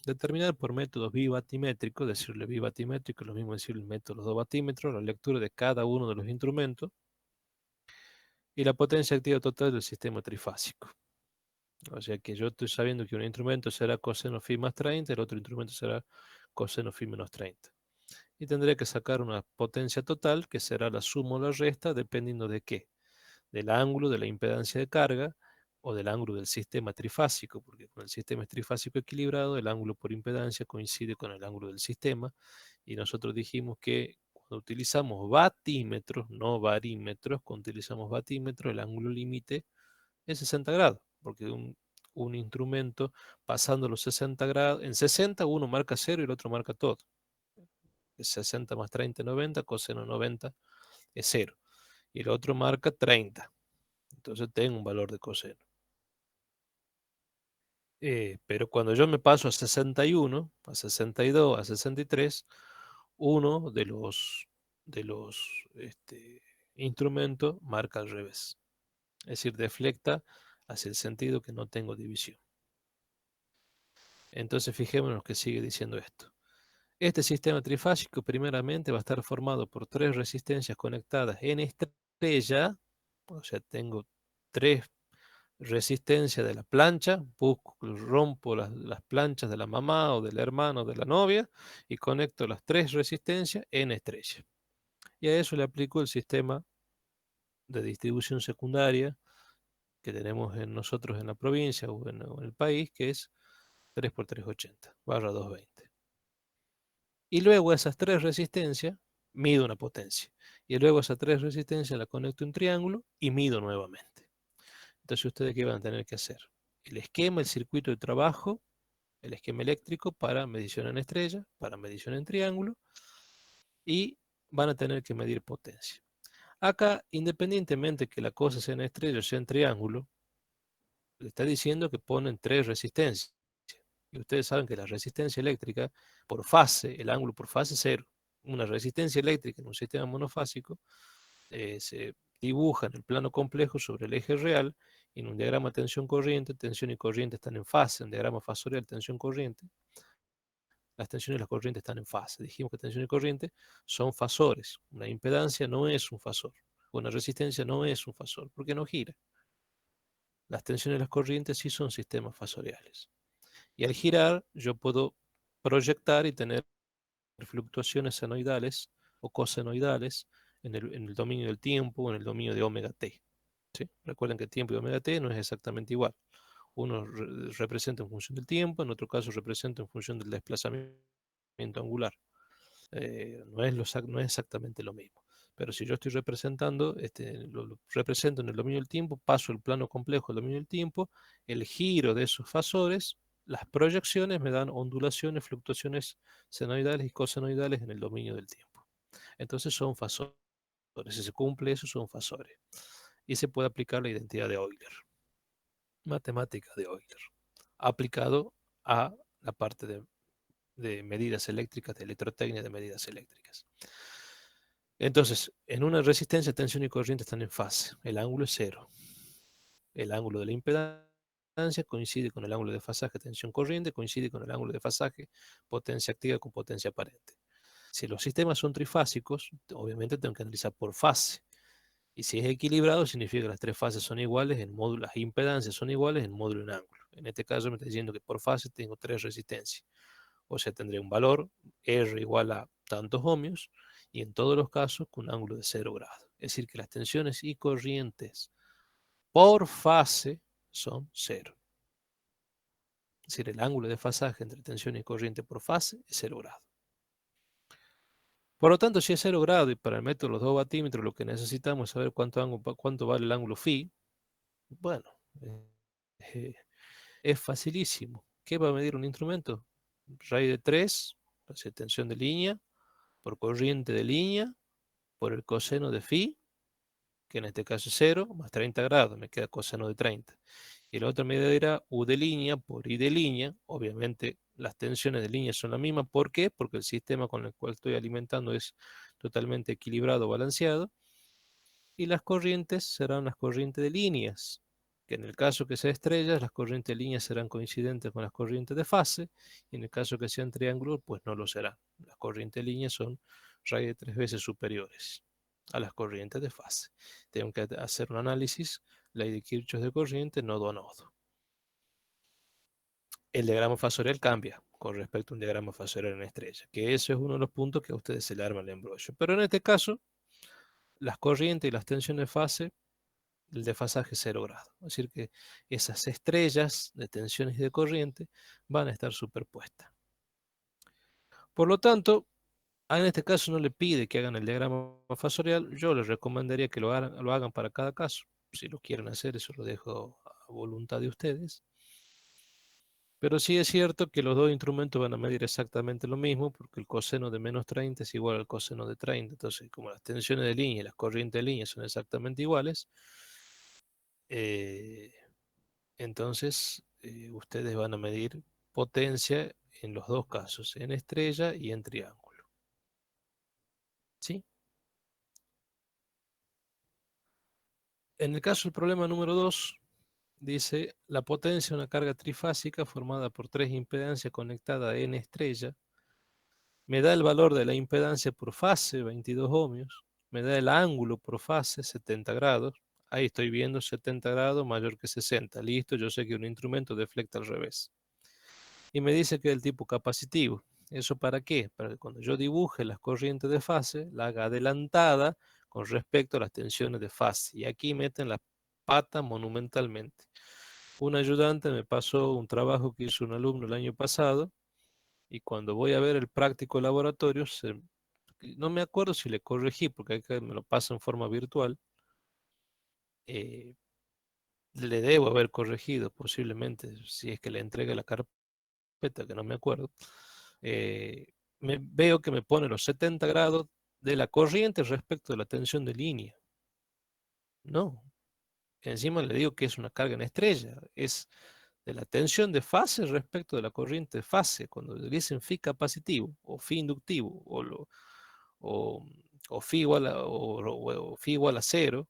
Determinar por métodos bibatimétricos, decirle bibatimétrico es lo mismo decir el método de los 2 batímetros, la lectura de cada uno de los instrumentos y la potencia activa total del sistema trifásico. O sea que yo estoy sabiendo que un instrumento será coseno phi más 30, el otro instrumento será coseno phi menos 30. Y tendré que sacar una potencia total, que será la suma o la resta, dependiendo de qué. Del ángulo, de la impedancia de carga o del ángulo del sistema trifásico, porque con el sistema trifásico equilibrado, el ángulo por impedancia coincide con el ángulo del sistema, y nosotros dijimos que cuando utilizamos batímetros, no barímetros, cuando utilizamos batímetros, el ángulo límite es 60 grados, porque un instrumento pasando los 60 grados, en 60 uno marca 0 y el otro marca todo. 60 más 30 es 90, coseno 90 es 0. Y el otro marca 30. Entonces tengo un valor de coseno. Pero cuando yo me paso a 61, a 62, a 63, uno de los instrumentos marca al revés. Es decir, deflecta hacia el sentido que no tengo división. Entonces fijémonos que sigue diciendo esto. Este sistema trifásico primeramente va a estar formado por 3 resistencias conectadas en estrella, o sea, tengo 3 resistencias de la plancha, rompo las planchas de la mamá o del hermano o de la novia y conecto las 3 resistencias en estrella. Y a eso le aplico el sistema de distribución secundaria que tenemos en nosotros en la provincia o en el país, que es 3 por 380, barra 220. Y luego esas 3 resistencias mido una potencia. Y luego esas 3 resistencias la conecto en triángulo y mido nuevamente. Entonces, ¿ustedes qué van a tener que hacer? El esquema, el circuito de trabajo, el esquema eléctrico para medición en estrella, para medición en triángulo, y van a tener que medir potencia. Acá, independientemente que la cosa sea en estrella o sea en triángulo, le está diciendo que ponen 3 resistencias. Y ustedes saben que la resistencia eléctrica por fase, el ángulo por fase es 0. Una resistencia eléctrica en un sistema monofásico se dibuja en el plano complejo sobre el eje real, y en un diagrama tensión y corriente están en fase. En diagrama fasorial, tensión-corriente, las tensiones y las corrientes están en fase. Dijimos que tensión y corriente son fasores. Una impedancia no es un fasor. Una resistencia no es un fasor, porque no gira. Las tensiones y las corrientes sí son sistemas fasoriales. Y al girar, yo puedo proyectar y tener fluctuaciones senoidales o cosenoidales en el dominio del tiempo o en el dominio de omega t. ¿Sí? Recuerden que tiempo y omega t no es exactamente igual. Uno representa en función del tiempo, en otro caso representa en función del desplazamiento angular. No es exactamente lo mismo. Pero si yo estoy representando, lo represento en el dominio del tiempo, paso el plano complejo al dominio del tiempo, el giro de esos fasores, las proyecciones me dan ondulaciones, fluctuaciones senoidales y cosenoidales en el dominio del tiempo. Entonces son fasores. Si se cumple eso, son fasores. Y se puede aplicar la identidad de Euler, matemática de Euler, aplicado a la parte de medidas eléctricas, de electrotecnia de medidas eléctricas. Entonces, en una resistencia, tensión y corriente están en fase. El ángulo es 0. El ángulo de la impedancia coincide con el ángulo de fasaje tensión-corriente, coincide con el ángulo de fasaje potencia activa con potencia aparente. Si los sistemas son trifásicos, obviamente tengo que analizar por fase. Y si es equilibrado, significa que las 3 fases son iguales en módulo, las impedancias son iguales en módulo en ángulo. En este caso me está diciendo que por fase tengo 3 resistencias. O sea, tendré un valor R igual a tantos ohmios, y en todos los casos con un ángulo de 0 grados. Es decir, que las tensiones y corrientes por fase son 0. Es decir, el ángulo de fasaje entre tensión y corriente por fase es 0 grados. Por lo tanto, si es 0 grados y para el método de los 2 batímetros lo que necesitamos es saber cuánto vale el ángulo phi, bueno, es facilísimo. ¿Qué va a medir un instrumento? Raíz de 3, o sea, tensión de línea, por corriente de línea, por el coseno de phi, que en este caso es 0, más 30 grados, me queda coseno de 30. Y la otra medida era U de línea por I de línea. Obviamente las tensiones de línea son las mismas. ¿Por qué? Porque el sistema con el cual estoy alimentando es totalmente equilibrado, balanceado. Y las corrientes serán las corrientes de líneas, que en el caso que sea estrellas, las corrientes de líneas serán coincidentes con las corrientes de fase, y en el caso que sean triángulos, pues no lo serán. Las corrientes de líneas son raíz de 3 veces superiores a las corrientes de fase. Tengo que hacer un análisis, ley de Kirchhoff de corriente, nodo a nodo. El diagrama fasorial cambia con respecto a un diagrama fasorial en estrella, que eso es uno de los puntos que a ustedes se le arma el embrollo. Pero en este caso, las corrientes y las tensiones de fase el desfasaje 0 grados. Es decir, que esas estrellas de tensiones y de corriente van a estar superpuestas. Por lo tanto, en este caso no le pide que hagan el diagrama fasorial. Yo les recomendaría que lo hagan para cada caso. Si lo quieren hacer, eso lo dejo a voluntad de ustedes. Pero sí es cierto que los dos instrumentos van a medir exactamente lo mismo, porque el coseno de menos 30 es igual al coseno de 30. Entonces, como las tensiones de línea y las corrientes de línea son exactamente iguales, entonces ustedes van a medir potencia en los dos casos, en estrella y en triángulo. ¿Sí? En el caso del problema número 2, dice, la potencia de una carga trifásica formada por 3 impedancias conectadas a N estrella me da el valor de la impedancia por fase, 22 ohmios, me da el ángulo por fase, 70 grados, ahí estoy viendo 70 grados mayor que 60, listo, yo sé que un instrumento deflecta al revés. Y me dice que es del tipo capacitivo. ¿Eso para qué? Para que cuando yo dibuje las corrientes de fase, la haga adelantada con respecto a las tensiones de fase. Y aquí meten la pata monumentalmente. Un ayudante me pasó un trabajo que hizo un alumno el año pasado, y cuando voy a ver el práctico laboratorio, no me acuerdo si le corregí, porque acá me lo pasa en forma virtual, le debo haber corregido posiblemente, si es que le entregue la carpeta, que no me acuerdo. Veo que me pone los 70 grados de la corriente respecto de la tensión de línea. No, encima le digo que es una carga en estrella, es de la tensión de fase respecto de la corriente de fase. Cuando dicen phi capacitivo o phi inductivo o phi igual a 0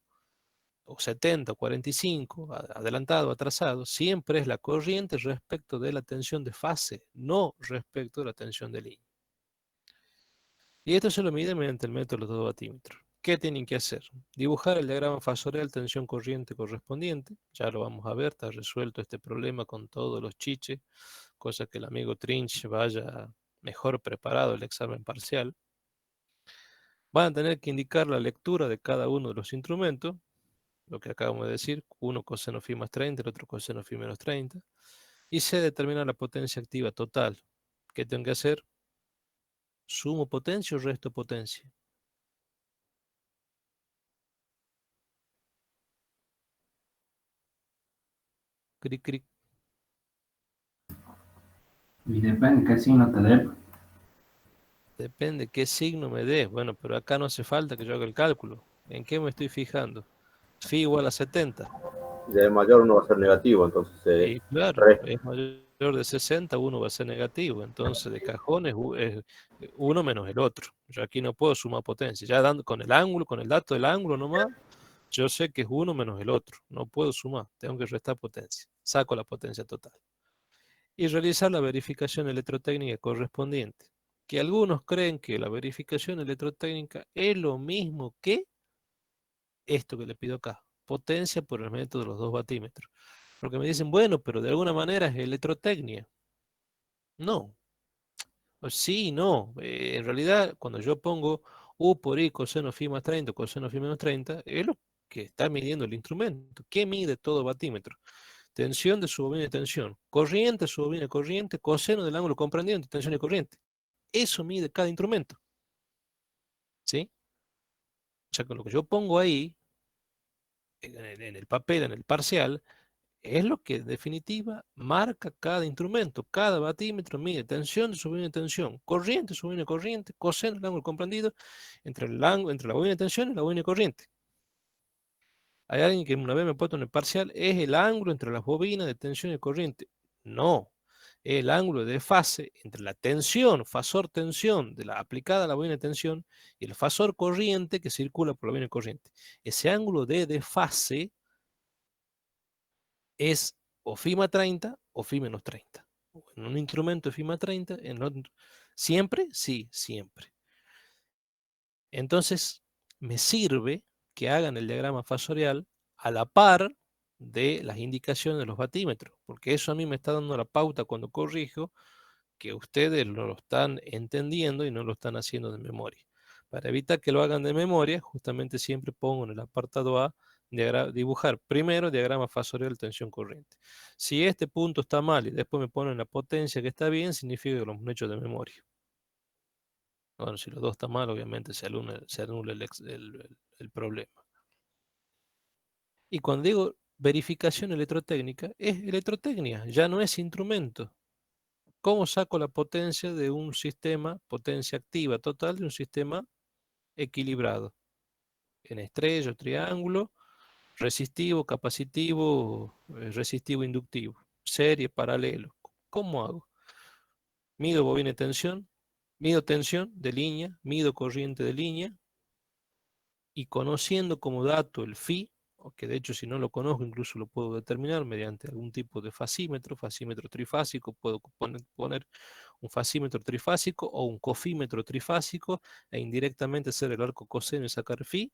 o 70 o 45, adelantado o atrasado, siempre es la corriente respecto de la tensión de fase, no respecto de la tensión de línea. Y esto se lo mide mediante el método de los 2 batímetros. ¿Qué tienen que hacer? Dibujar el diagrama fasorial tensión-corriente correspondiente. Ya lo vamos a ver, está resuelto este problema con todos los chiches, cosa que el amigo Trinch vaya mejor preparado el examen parcial. Van a tener que indicar la lectura de cada uno de los instrumentos, lo que acabamos de decir, uno coseno phi más 30, el otro coseno phi menos 30, y se determina la potencia activa total. ¿Qué tengo que hacer? Sumo potencia o resto potencia. Cric, cric. Y depende qué signo te dé. Depende qué signo me dé. Bueno, pero acá no hace falta que yo haga el cálculo. ¿En qué me estoy fijando? Phi igual a 70. De mayor uno va a ser negativo, entonces Y claro, resta. es mayor de 60, uno va a ser negativo. Entonces, de cajón es uno menos el otro. Yo aquí no puedo sumar potencia. Ya dando con el ángulo, con el dato del ángulo nomás, yo sé que es uno menos el otro. No puedo sumar, tengo que restar potencia. Saco la potencia total. Y realizar la verificación electrotécnica correspondiente. Que algunos creen que la verificación electrotécnica es lo mismo que esto que le pido acá. Potencia por el método de los 2 batímetros. Porque me dicen, bueno, pero de alguna manera es electrotecnia. No. Sí, no. En realidad, cuando yo pongo U por I coseno phi más 30 o coseno phi menos 30, es lo que está midiendo el instrumento. ¿Qué mide todo batímetro? Tensión de su bobina de tensión, corriente de su bobina de corriente, coseno del ángulo comprendido entre tensión y corriente. Eso mide cada instrumento. ¿Sí? O sea, con lo que yo pongo ahí, en el papel, en el parcial, es lo que en definitiva marca cada instrumento. Cada batímetro mide tensión de su bobina de tensión, corriente de su bobina de corriente, coseno del ángulo comprendido entre la bobina de tensión y la bobina de corriente. Hay alguien que una vez me ha puesto en el parcial, es el ángulo entre las bobinas de tensión y corriente. No, es el ángulo de fase entre la tensión, fasor tensión de la aplicada a la bobina de tensión y el fasor corriente que circula por la bobina de corriente. Ese ángulo de fase es o phi más 30 o phi menos 30. En un instrumento phi más 30, en otro, ¿siempre? Sí, siempre. Entonces, me sirve que hagan el diagrama fasorial a la par de las indicaciones de los batímetros, porque eso a mí me está dando la pauta cuando corrijo que ustedes no lo están entendiendo y no lo están haciendo de memoria. Para evitar que lo hagan de memoria, justamente siempre pongo en el apartado A dibujar primero diagrama fasorial tensión corriente. Si este punto está mal y después me ponen la potencia que está bien, significa que lo hemos hecho de memoria. Bueno, si los dos están mal, obviamente se anula el problema. Y cuando digo verificación electrotécnica, es electrotecnia, ya no es instrumento. ¿Cómo saco la potencia de un sistema, potencia activa total de un sistema equilibrado? En estrella, triángulo, resistivo, capacitivo, resistivo, inductivo, serie, paralelo. ¿Cómo hago? Mido bobina de tensión, mido tensión de línea, mido corriente de línea, y conociendo como dato el phi, o que de hecho si no lo conozco incluso lo puedo determinar mediante algún tipo de fasímetro trifásico, puedo poner un fasímetro trifásico o un cofímetro trifásico e indirectamente hacer el arco coseno y sacar phi.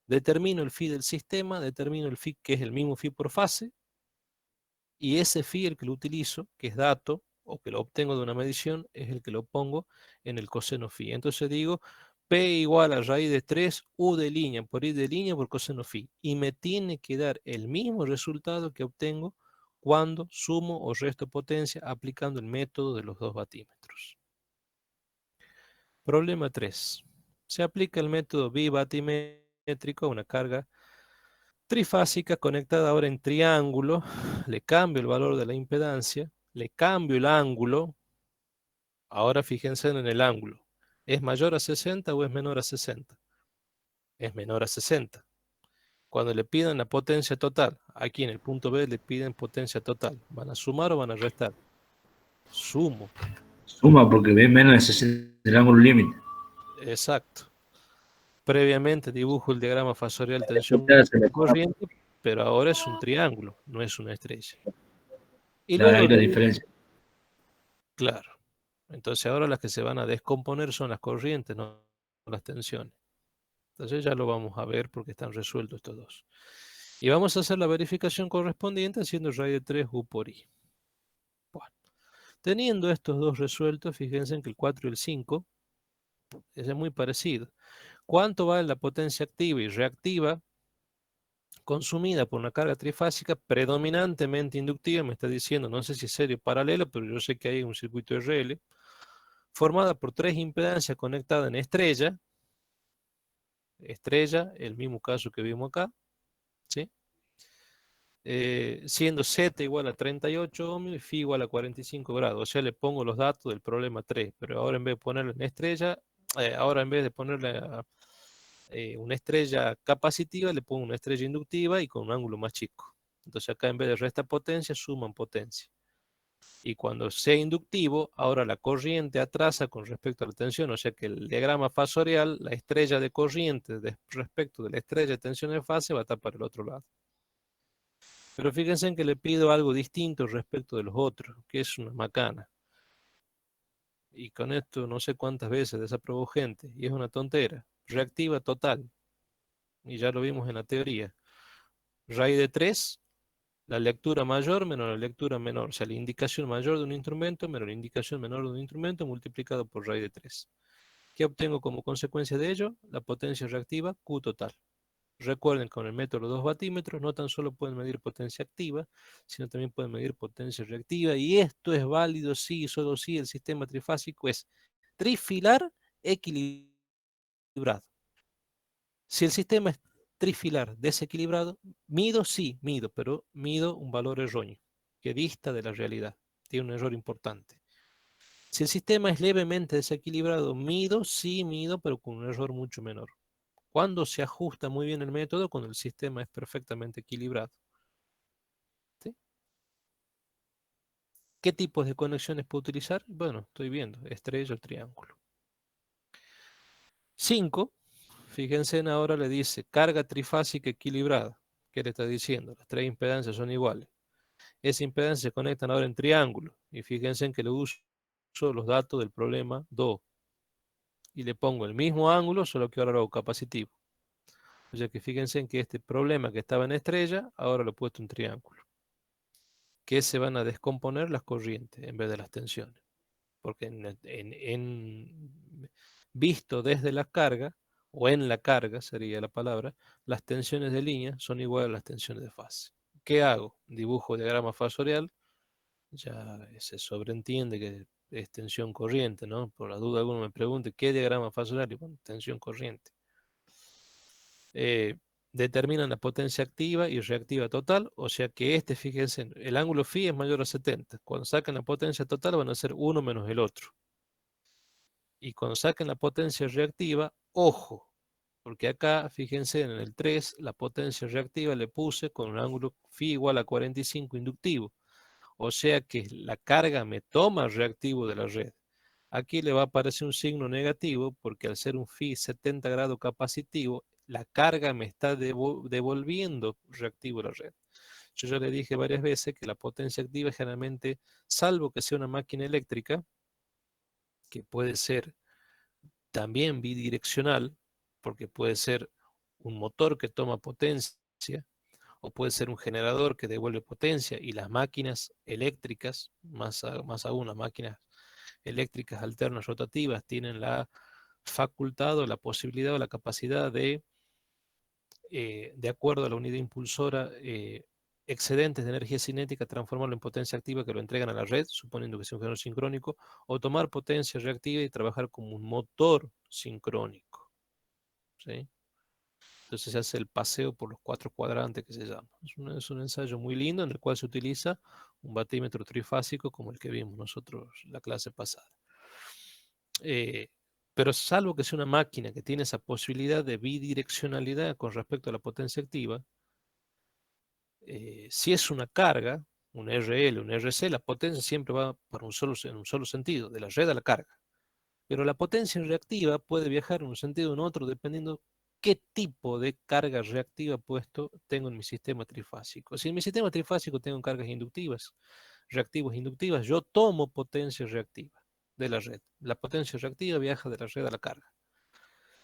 Determino el phi del sistema, determino el phi que es el mismo phi por fase, y ese phi el que lo utilizo, que es dato, o que lo obtengo de una medición, es el que lo pongo en el coseno phi. Entonces digo, P igual a raíz de 3 U de línea por I de línea por coseno phi. Y me tiene que dar el mismo resultado que obtengo cuando sumo o resto potencia aplicando el método de los 2 batímetros. Problema 3. Se aplica el método bibatimétrico a una carga trifásica conectada ahora en triángulo. Le cambio el valor de la impedancia, le cambio el ángulo. Ahora fíjense en el ángulo. ¿Es mayor a 60 o es menor a 60? Es menor a 60. Cuando le pidan la potencia total, aquí en el punto B le piden potencia total. ¿Van a sumar o van a restar? Sumo. Suma porque ve menos de 60 el ángulo límite. Exacto. Previamente dibujo el diagrama fasorial tensión corriente, pero ahora es un triángulo, no es una estrella. Y Claro, luego ahí la diferencia. Claro. Entonces ahora las que se van a descomponer son las corrientes, no las tensiones. Entonces ya lo vamos a ver porque están resueltos estos dos. Y vamos a hacer la verificación correspondiente haciendo raíz de 3 U por I. Bueno, teniendo estos dos resueltos, fíjense en que el 4 y el 5 es muy parecido. ¿Cuánto vale la potencia activa y reactiva consumida por una carga trifásica predominantemente inductiva? Me está diciendo, no sé si es serio o paralelo, pero yo sé que hay un circuito RL formada por 3 impedancias conectadas en estrella, el mismo caso que vimos acá, ¿sí? Siendo Z igual a 38 ohmios y phi igual a 45 grados. O sea, le pongo los datos del problema 3, pero ahora en vez de ponerle en estrella, ahora en vez de ponerle una estrella capacitiva, le pongo una estrella inductiva y con un ángulo más chico. Entonces acá en vez de restar potencia, suman potencia. Y cuando sea inductivo, ahora la corriente atrasa con respecto a la tensión, o sea que el diagrama fasorial, la estrella de corriente respecto de la estrella de tensión en fase va a estar para el otro lado. Pero fíjense en que le pido algo distinto respecto de los otros, que es una macana. Y con esto no sé cuántas veces desaprobó gente, y es una tontera. Reactiva total, y ya lo vimos en la teoría. Raíz de 3, la lectura mayor menos la lectura menor, o sea, la indicación mayor de un instrumento menos la indicación menor de un instrumento multiplicado por raíz de 3. ¿Qué obtengo como consecuencia de ello? La potencia reactiva Q total. Recuerden, con el método de los 2 batímetros no tan solo pueden medir potencia activa, sino también pueden medir potencia reactiva, y esto es válido si y solo si el sistema trifásico es trifilar equilibrado. Si el sistema es trifilar desequilibrado, sí, pero mido un valor erróneo, que dista de la realidad, tiene un error importante. Si el sistema es levemente desequilibrado, sí, pero con un error mucho menor. ¿Cuándo se ajusta muy bien el método? Cuando el sistema es perfectamente equilibrado. ¿Sí? ¿Qué tipos de conexiones puedo utilizar? Bueno, estoy viendo, estrella o triángulo. 5. Fíjense en ahora le dice carga trifásica equilibrada. ¿Qué le está diciendo? Las 3 impedancias son iguales. Esas impedancias se conectan ahora en triángulo. Y fíjense en que le uso los datos del problema 2. Y le pongo el mismo ángulo, solo que ahora lo hago capacitivo. O sea que fíjense en que este problema que estaba en estrella, ahora lo he puesto en triángulo. Que se van a descomponer las corrientes en vez de las tensiones. Porque visto desde la carga, o en la carga sería la palabra, las tensiones de línea son iguales a las tensiones de fase. ¿Qué hago? Dibujo diagrama fasorial, ya se sobreentiende que es tensión corriente, ¿no? Por la duda alguno me pregunte, ¿qué diagrama fasorial? Y bueno, tensión corriente. Determinan la potencia activa y reactiva total, o sea que fíjense, el ángulo φ es mayor a 70. Cuando saquen la potencia total van a ser uno menos el otro. Y cuando saquen la potencia reactiva, ojo, porque acá, fíjense, en el 3, la potencia reactiva le puse con un ángulo φ igual a 45 inductivo. O sea que la carga me toma reactivo de la red. Aquí le va a aparecer un signo negativo porque al ser un φ 70 grados capacitivo, la carga me está devolviendo reactivo a la red. Yo ya le dije varias veces que la potencia activa generalmente, salvo que sea una máquina eléctrica, que puede ser también bidireccional, porque puede ser un motor que toma potencia, o puede ser un generador que devuelve potencia, y las máquinas eléctricas, más aún las máquinas eléctricas alternas rotativas, tienen la facultad o la posibilidad o la capacidad de acuerdo a la unidad impulsora, excedentes de energía cinética, transformarlo en potencia activa que lo entregan a la red, suponiendo que sea un generador sincrónico, o tomar potencia reactiva y trabajar como un motor sincrónico. ¿Sí? Entonces se hace el paseo por los 4 cuadrantes que se llama. Es un ensayo muy lindo en el cual se utiliza un batímetro trifásico como el que vimos nosotros la clase pasada. Pero salvo que sea una máquina que tiene esa posibilidad de bidireccionalidad con respecto a la potencia activa, si es una carga, un RL, un RC, la potencia siempre va en un solo sentido, de la red a la carga. Pero la potencia reactiva puede viajar en un sentido o en otro dependiendo qué tipo de carga reactiva puesto tengo en mi sistema trifásico. Si en mi sistema trifásico tengo cargas inductivas, reactivas inductivas, yo tomo potencia reactiva de la red. La potencia reactiva viaja de la red a la carga.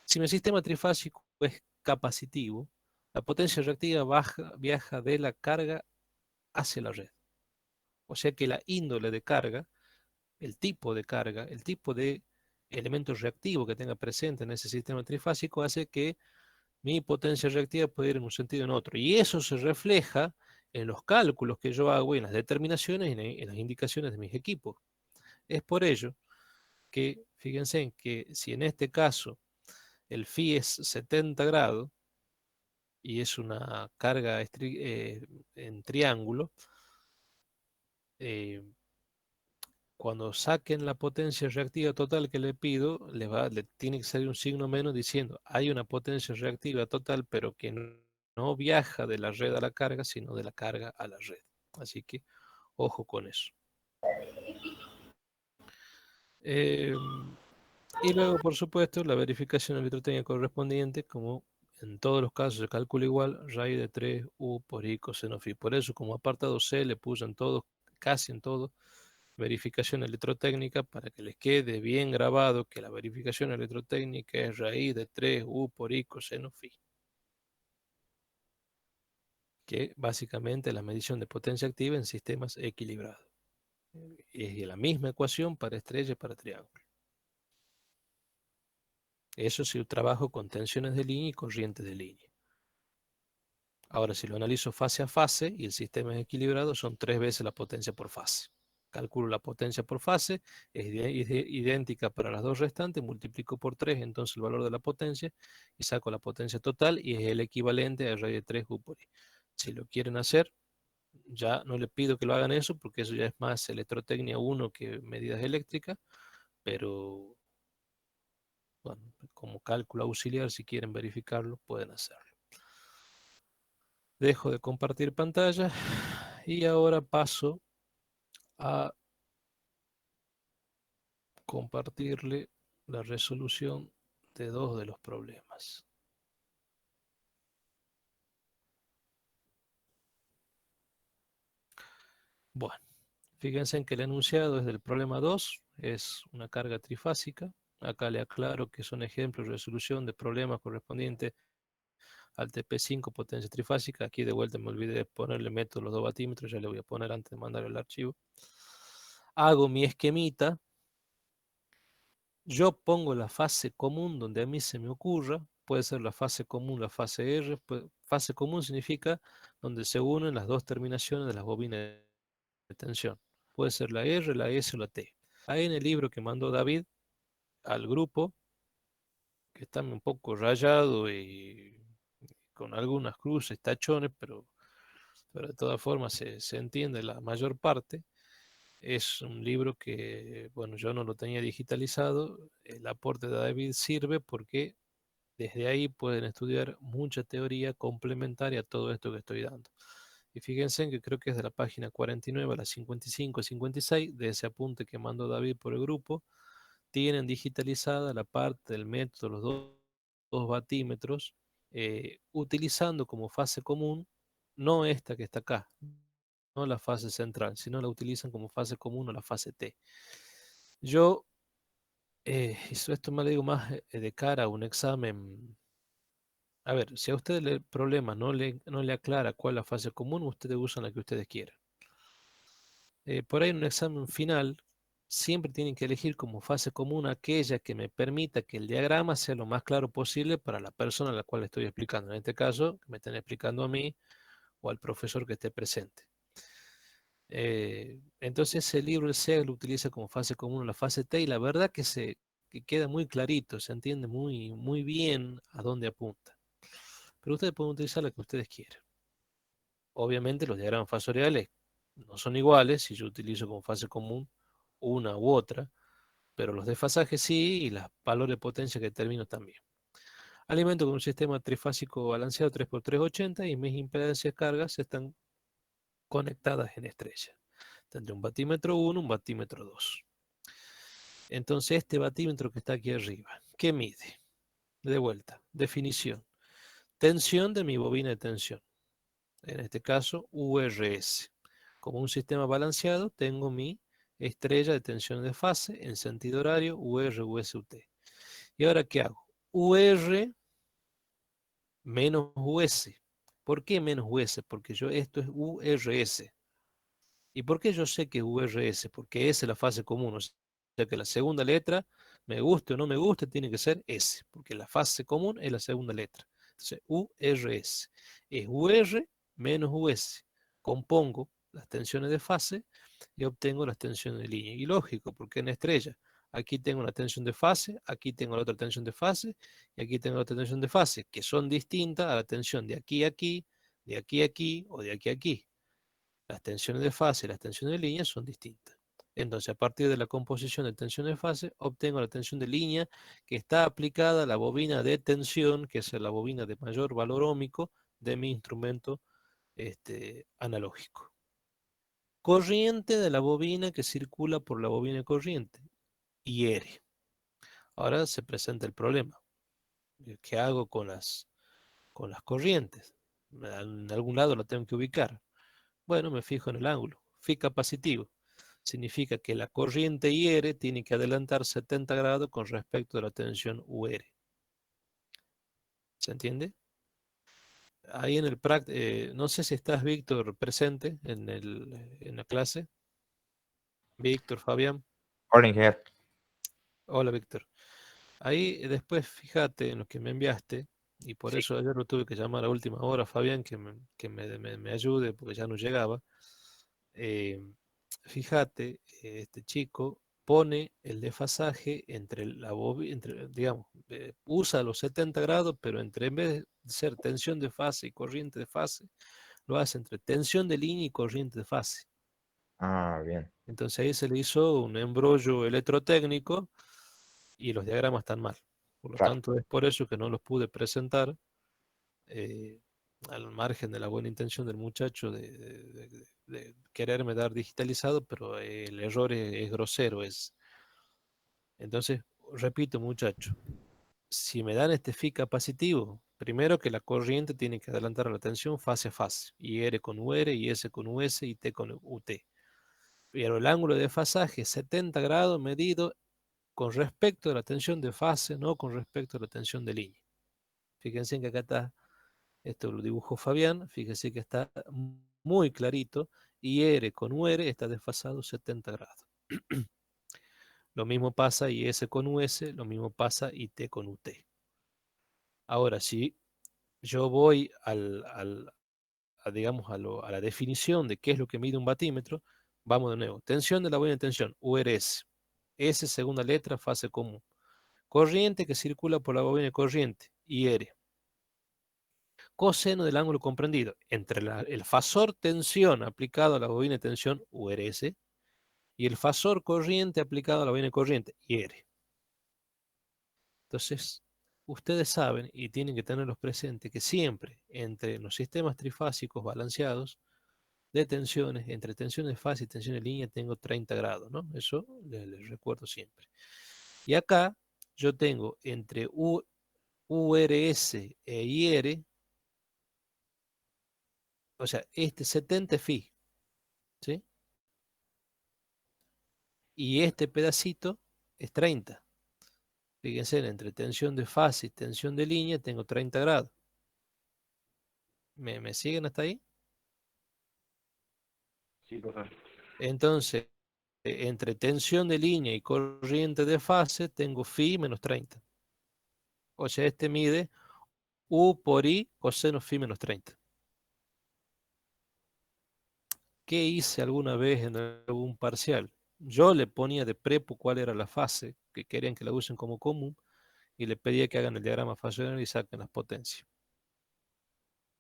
Si mi sistema trifásico es capacitivo, la potencia reactiva viaja de la carga hacia la red. O sea que la índole de carga, el tipo de elemento reactivo que tenga presente en ese sistema trifásico hace que mi potencia reactiva pueda ir en un sentido o en otro. Y eso se refleja en los cálculos que yo hago, en las determinaciones y en las indicaciones de mis equipos. Es por ello que, fíjense en que si en este caso el phi es 70 grados y es una carga en triángulo, cuando saquen la potencia reactiva total que le pido, le tiene que salir un signo menos diciendo hay una potencia reactiva total, pero que no viaja de la red a la carga, sino de la carga a la red. Así que ojo con eso. Y luego, por supuesto, la verificación electrotécnica correspondiente, como en todos los casos se calcula igual, raíz de 3u por i coseno phi. Por eso, como apartado C, le puse en todo, casi en todo, verificación electrotécnica para que les quede bien grabado que la verificación electrotécnica es raíz de 3u por i coseno phi. Que básicamente es la medición de potencia activa en sistemas equilibrados. Es la misma ecuación para estrella y para triángulo. Eso si yo trabajo con tensiones de línea y corrientes de línea. Ahora, si lo analizo fase a fase y el sistema es equilibrado, son 3 veces la potencia por fase. Calculo la potencia por fase, es idéntica para las dos restantes, multiplico por 3, entonces el valor de la potencia, y saco la potencia total, y es el equivalente a raíz de 3 u por i. Si lo quieren hacer, ya no le pido que lo hagan eso, porque eso ya es más electrotecnia 1 que medidas eléctricas, pero bueno, como cálculo auxiliar, si quieren verificarlo, pueden hacerlo. Dejo de compartir pantalla y ahora paso a compartirle la resolución de 2 de los problemas. Bueno, fíjense en que el enunciado es del problema 2, es una carga trifásica. Acá le aclaro que son ejemplos de resolución de problemas correspondientes al TP5 potencia trifásica. Aquí de vuelta me olvidé de ponerle método los 2 batímetros, ya le voy a poner antes de mandar el archivo. Hago mi esquemita. Yo pongo la fase común donde a mí se me ocurra. puede ser la fase común, la fase R. Fase común significa donde se unen las dos terminaciones de las bobinas de tensión. Puede ser la R, la S o la T. Ahí en el libro que mandó David al grupo, que está un poco rayado y con algunas cruces, tachones, pero de todas formas se entiende la mayor parte. Es un libro que, bueno, yo no lo tenía digitalizado. El aporte de David sirve porque desde ahí pueden estudiar mucha teoría complementaria a todo esto que estoy dando. Y fíjense en que creo que es de la página 49 a la 55, 56, de ese apunte que mandó David por el grupo, tienen digitalizada la parte del método, los dos batímetros, utilizando como fase común, no esta que está acá, no la fase central, sino la utilizan como fase común o la fase T. Yo, esto me lo digo más de cara a un examen. A ver, si a usted el problema no le aclara cuál es la fase común, ustedes usan la que ustedes quieran. Por ahí en un examen final, siempre tienen que elegir como fase común aquella que me permita que el diagrama sea lo más claro posible para la persona a la cual estoy explicando. En este caso, que me estén explicando a mí o al profesor que esté presente. Entonces ese libro, el SEG, lo utiliza como fase común la fase T, y la verdad que queda muy clarito, se entiende muy, muy bien a dónde apunta. Pero ustedes pueden utilizar la que ustedes quieran. Obviamente los diagramas fasoriales no son iguales si yo utilizo como fase común una u otra, pero los desfasajes sí, y los valores de potencia que determino también. Alimento con un sistema trifásico balanceado 3x3 80, y mis impedancias cargas están conectadas en estrella. Tendré un batímetro 1, un batímetro 2. Entonces este batímetro que está aquí arriba, ¿qué mide? De vuelta, definición. Tensión de mi bobina de tensión. En este caso, URS. Como un sistema balanceado, tengo mi estrella de tensión de fase en sentido horario, UR, US, UT. ¿Y ahora qué hago? UR menos US. ¿Por qué menos US? Porque esto es URS. ¿Y por qué yo sé que es URS? Porque S es la fase común. O sea que la segunda letra, me guste o no me guste, tiene que ser S. Porque la fase común es la segunda letra. Entonces, URS. Es UR menos US. Compongo las tensiones de fase y obtengo las tensiones de línea. Y lógico, porque en estrella, aquí tengo una tensión de fase, aquí tengo la otra tensión de fase, y aquí tengo la otra tensión de fase, que son distintas a la tensión de aquí a aquí, de aquí a aquí o de aquí a aquí. Las tensiones de fase y las tensiones de línea son distintas. Entonces, a partir de la composición de tensión de fase, obtengo la tensión de línea que está aplicada a la bobina de tensión, que es la bobina de mayor valor óhmico de mi instrumento analógico. Corriente de la bobina que circula por la bobina de corriente, IR. Ahora se presenta el problema. ¿Qué hago con las corrientes? En algún lado la tengo que ubicar. Bueno, me fijo en el ángulo. Phi capacitivo. Significa que la corriente IR tiene que adelantar 70 grados con respecto a la tensión UR. ¿Se entiende? Ahí en el no sé si estás, Víctor, presente en la clase. Víctor, Fabián. Hola, ingeniero. Hola, Víctor. Ahí después fíjate en lo que me enviaste, y por Sí. eso ayer lo tuve que llamar a última hora, Fabián, que me ayude porque ya no llegaba. Eh, Fíjate, este chico pone el desfasaje entre la bobina, digamos, usa los 70 grados, pero en vez de ser tensión de fase y corriente de fase, lo hace entre tensión de línea y corriente de fase. Ah, bien. Entonces ahí se le hizo un embrollo electrotécnico y los diagramas están mal. Por lo Claro. tanto, es por eso que no los pude presentar, eh, al margen de la buena intención del muchacho de quererme dar digitalizado, pero el error es grosero. Entonces, repito, muchacho, si me dan este phi capacitivo, primero que la corriente tiene que adelantar a la tensión fase a fase, y R con UR, y S con US, y T con UT. Pero el ángulo de desfasaje es 70 grados medido con respecto a la tensión de fase, no con respecto a la tensión de línea. Fíjense que acá está, esto lo dibujó Fabián, fíjense que está muy clarito, y R con UR está desfasado 70 grados. Lo mismo pasa y S con US, lo mismo pasa y T con UT. Ahora, si yo voy digamos, a la definición de qué es lo que mide un batímetro, vamos de nuevo. Tensión de la bobina de tensión, URS. S, segunda letra, fase común. Corriente que circula por la bobina de corriente, IR. Coseno del ángulo comprendido entre el fasor tensión aplicado a la bobina de tensión, URS, y el fasor corriente aplicado a la bobina de corriente, IR. Entonces, ustedes saben y tienen que tenerlos presentes que siempre entre los sistemas trifásicos balanceados de tensiones, entre tensión de fase y tensión de línea, tengo 30 grados, ¿no? Eso les recuerdo siempre. Y acá yo tengo entre URS e IR, o sea, este 70 phi, ¿sí? Y este pedacito es 30. Fíjense, entre tensión de fase y tensión de línea tengo 30 grados. ¿Me siguen hasta ahí? Sí, profe. Entonces, entre tensión de línea y corriente de fase tengo phi menos 30. O sea, este mide U por I coseno phi menos 30. ¿Qué hice alguna vez en algún parcial? Yo le ponía de prepo cuál era la fase que querían que la usen como común y le pedía que hagan el diagrama fasorial y saquen las potencias.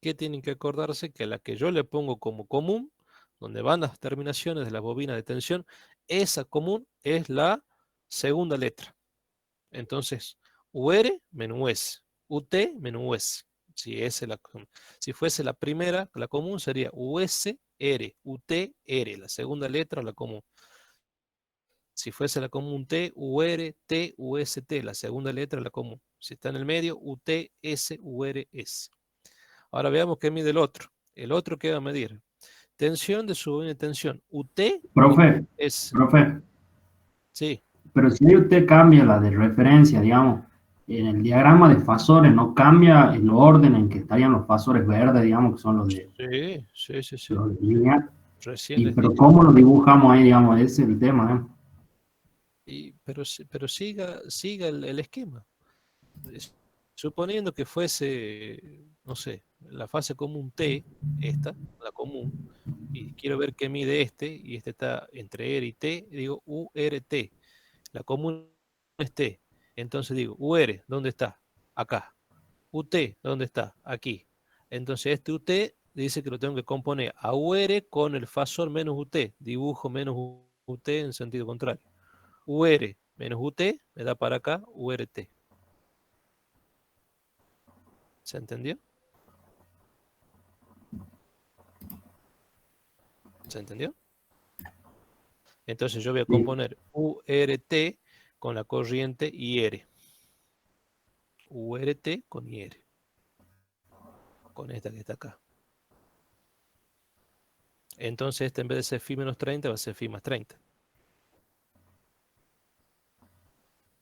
¿Qué tienen que acordarse? Que la que yo le pongo como común, donde van las terminaciones de la bobina de tensión, esa común es la segunda letra. Entonces, UR menos US, UT menos US. Si fuese la primera, la común sería USR, UTR, la segunda letra, la común. Si fuese la común T, UR, T, UST, la segunda letra, la común. Si está en el medio, UTS, URS. Ahora veamos qué mide el otro. El otro que va a medir tensión de su bobina de tensión, UT Profe, es, profe, sí, pero si usted cambia la de referencia, digamos, en el diagrama de fasores, no cambia el orden en que estarían los fasores verdes, digamos, que son sí. los de línea. Recién les Pero dije. ¿cómo lo dibujamos ahí, digamos? Ese es el tema, Pero siga el esquema. Suponiendo que fuese, no sé, la fase común T, esta, la común, y quiero ver qué mide este, y este está entre R y T, y digo URT. La común es T. Entonces digo, UR, ¿dónde está? Acá. UT, ¿dónde está? Aquí. Entonces este UT dice que lo tengo que componer a UR con el fasor menos UT. Dibujo menos UT en sentido contrario. UR menos UT me da para acá URT. ¿Se entendió? ¿Se entendió? Entonces yo voy a Sí. componer URT con la corriente IR. URT con IR. Con esta que está acá. Entonces este en vez de ser phi menos 30 va a ser phi más 30.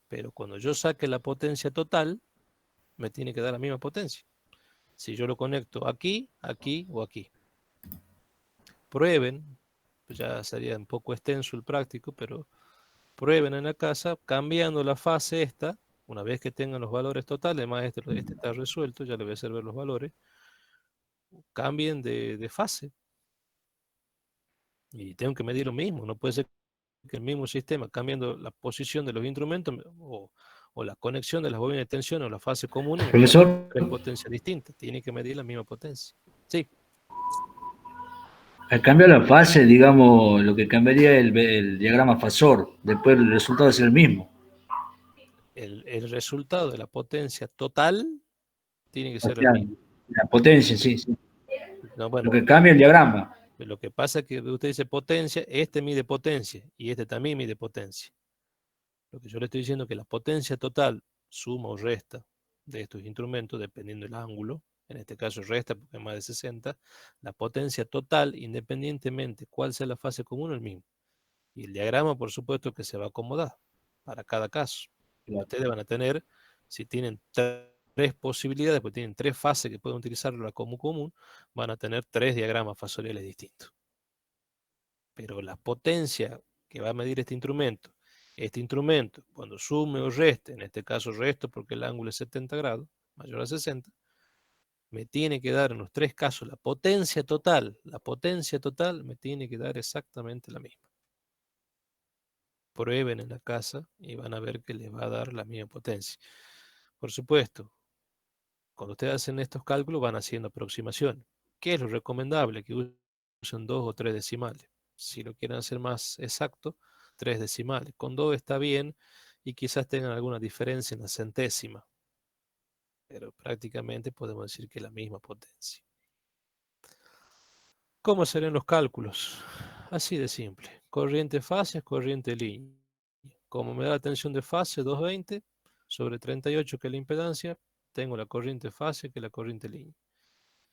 Pero cuando yo saque la potencia total, me tiene que dar la misma potencia. Si yo lo conecto aquí, aquí o aquí. Prueben, pues ya sería un poco extenso el práctico, pero prueben en la casa cambiando la fase esta, una vez que tengan los valores totales, además este está resuelto, ya le voy a hacer ver los valores, cambien de fase. Y tengo que medir lo mismo, no puede ser que el mismo sistema, cambiando la posición de los instrumentos o la conexión de las bobinas de tensión o la fase común, me pueda dar Profesor, tres potencias distintas. Tiene que medir la misma potencia. Sí. al cambiar la fase, digamos, lo que cambiaría el diagrama fasor, después el resultado es el mismo. El resultado de la potencia total tiene que O ser el sea, mismo. la potencia, sí. No, Lo bueno, que cambia el diagrama. lo que pasa es que usted dice potencia, este mide potencia y este también mide potencia. Lo que yo le estoy diciendo es que la potencia total, suma o resta de estos instrumentos, dependiendo del ángulo, en este caso resta porque es más de 60, la potencia total, independientemente cuál sea la fase común, es el mismo. Y el diagrama, por supuesto, que se va a acomodar para cada caso. Y ustedes van a tener, si tienen tres posibilidades, pues tienen tres fases que pueden utilizarlo como común, van a tener tres diagramas fasoriales distintos. Pero la potencia que va a medir este instrumento, cuando sume o reste, en este caso resto porque el ángulo es 70 grados, mayor a 60, me tiene que dar en los tres casos la potencia total me tiene que dar exactamente la misma. Prueben en la casa y van a ver que les va a dar la misma potencia. Por supuesto, cuando ustedes hacen estos cálculos van haciendo aproximaciones. ¿Qué es lo recomendable? Que usen 2 o 3 decimales. Si lo quieren hacer más exacto, 3 decimales. Con 2 está bien y quizás tengan alguna diferencia en la centésima. Pero prácticamente podemos decir que es la misma potencia. ¿Cómo serían los cálculos? Así de simple. Corriente fase, corriente línea. Como me da la tensión de fase 220 sobre 38 que es la impedancia, tengo la corriente fase que es la corriente línea.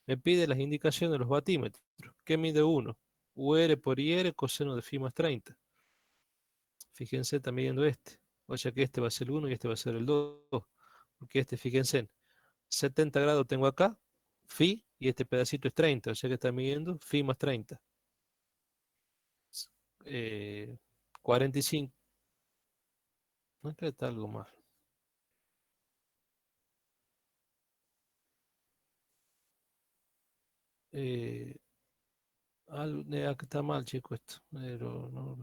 Me pide las indicaciones de los batímetros. ¿Qué mide 1? UR por IR coseno de phi más 30. Fíjense, está midiendo este. O sea que este va a ser el 1 y este va a ser el 2. Porque este, fíjense, 70 grados tengo acá, phi, y este pedacito es 30. O sea que está midiendo phi más 30. 45. No, acá está algo más. Acá está mal, chico, esto. Pero no,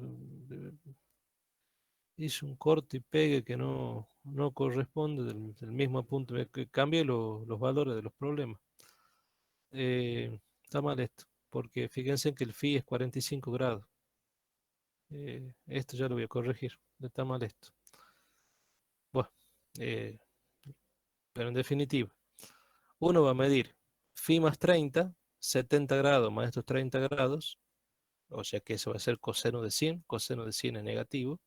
hice un corte y pegue que no corresponde del mismo punto. Cambié los valores de los problemas. Está mal esto, porque fíjense que el phi es 45 grados. Esto ya lo voy a corregir. Está mal esto. Bueno, pero en definitiva, uno va a medir phi más 30, 70 grados más estos 30 grados, o sea que eso va a ser coseno de 100 es negativo,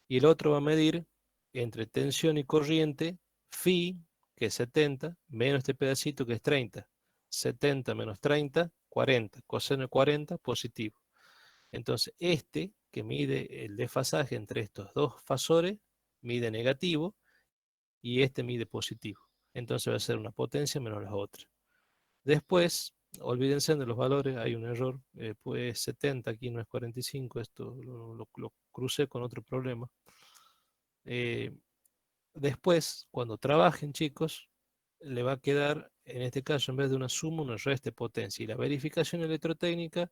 y el otro va a medir entre tensión y corriente phi, que es 70, menos este pedacito que es 30. 70 menos 30, 40. Coseno de 40, positivo. Entonces, este que mide el desfasaje entre estos dos fasores, mide negativo, y este mide positivo. Entonces va a ser una potencia menos la otra. Después, olvídense de los valores, hay un error, pues 70, aquí no es 45, esto lo crucé con otro problema. Después, cuando trabajen, chicos, le va a quedar, en este caso, en vez de una suma, una resta de potencia. Y la verificación electrotécnica,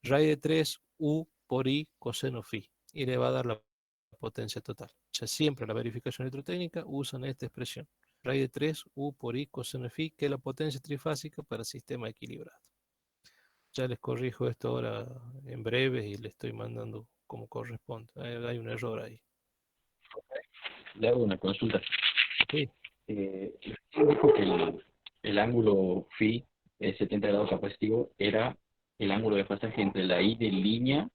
raíz de 3 U por I coseno phi. Y le va a dar la potencia total. O sea, siempre la verificación electrotécnica usan esta expresión. Raíz de 3 U por I coseno phi, que es la potencia trifásica para sistema equilibrado. Ya les corrijo esto ahora en breve y les estoy mandando como corresponde. Hay un error ahí. Le hago una consulta. Sí. Dijo que el ángulo phi, el 70 grados capacitivo, era el ángulo de pasaje entre la I de línea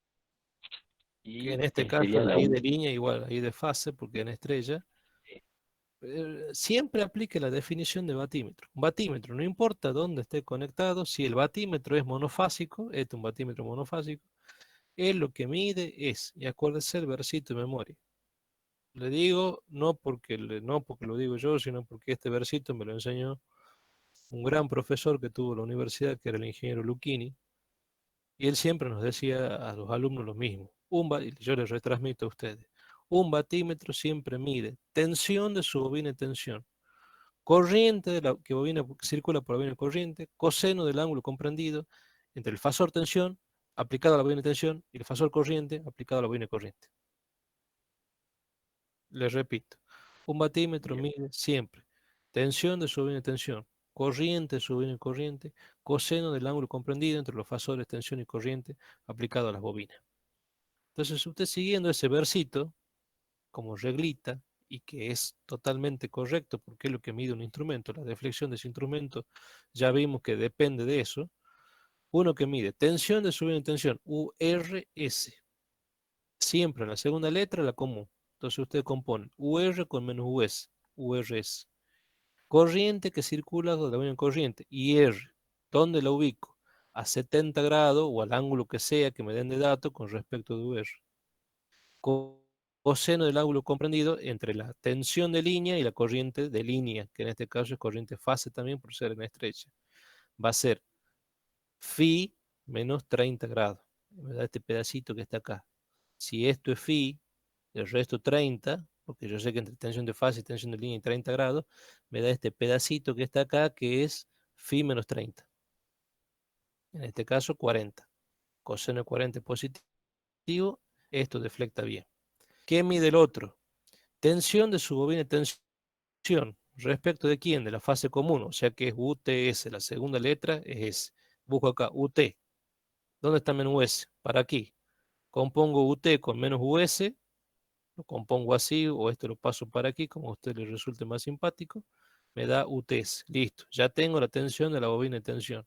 y En este caso sería la la I U. de línea igual a I de fase, porque en estrella siempre aplique la definición de batímetro. Un batímetro, no importa dónde esté conectado, si el batímetro es monofásico, este es un batímetro monofásico, él lo que mide es, y acuérdese el versito de memoria. Le digo, no porque lo digo yo, sino porque este versito me lo enseñó un gran profesor que tuvo la universidad, que era el ingeniero Lucchini, y él siempre nos decía a los alumnos lo mismo. Yo les retransmito a ustedes. Un batímetro siempre mide tensión de su bobina de tensión, corriente de la que circula por la bobina de corriente, coseno del ángulo comprendido entre el fasor tensión aplicado a la bobina de tensión y el fasor corriente aplicado a la bobina de corriente. Les repito, un batímetro mide siempre tensión de su bobina de tensión, corriente de su bobina de corriente, coseno del ángulo comprendido entre los fasores tensión y corriente aplicado a las bobinas. Entonces, usted siguiendo ese versito como reglita, y que es totalmente correcto porque es lo que mide un instrumento, la deflexión de ese instrumento, ya vimos que depende de eso. Uno que mide tensión de su bobina de tensión, URS, siempre en la segunda letra la común. Entonces usted compone UR con menos US, URS. Corriente que circula de la bobina corriente, IR. ¿Dónde la ubico? A 70 grados o al ángulo que sea que me den de dato con respecto de UR. Coseno del ángulo comprendido entre la tensión de línea y la corriente de línea, que en este caso es corriente fase también por ser en estrecha. Va a ser phi menos 30 grados. Me da este pedacito que está acá. Si esto es phi, el resto 30, porque yo sé que entre tensión de fase y tensión de línea y 30 grados, me da este pedacito que está acá, que es phi menos 30. En este caso, 40. Coseno de 40 es positivo, esto deflecta bien. ¿Qué mide el otro? Tensión de su bobina de tensión. ¿Respecto de quién? De la fase común, o sea que es UTS. La segunda letra es S. Busco acá, UT. ¿Dónde está menos US? Para aquí. Compongo UT con menos US, lo compongo así, o esto lo paso para aquí, como a usted le resulte más simpático, me da UTS. Listo, ya tengo la tensión de la bobina de tensión.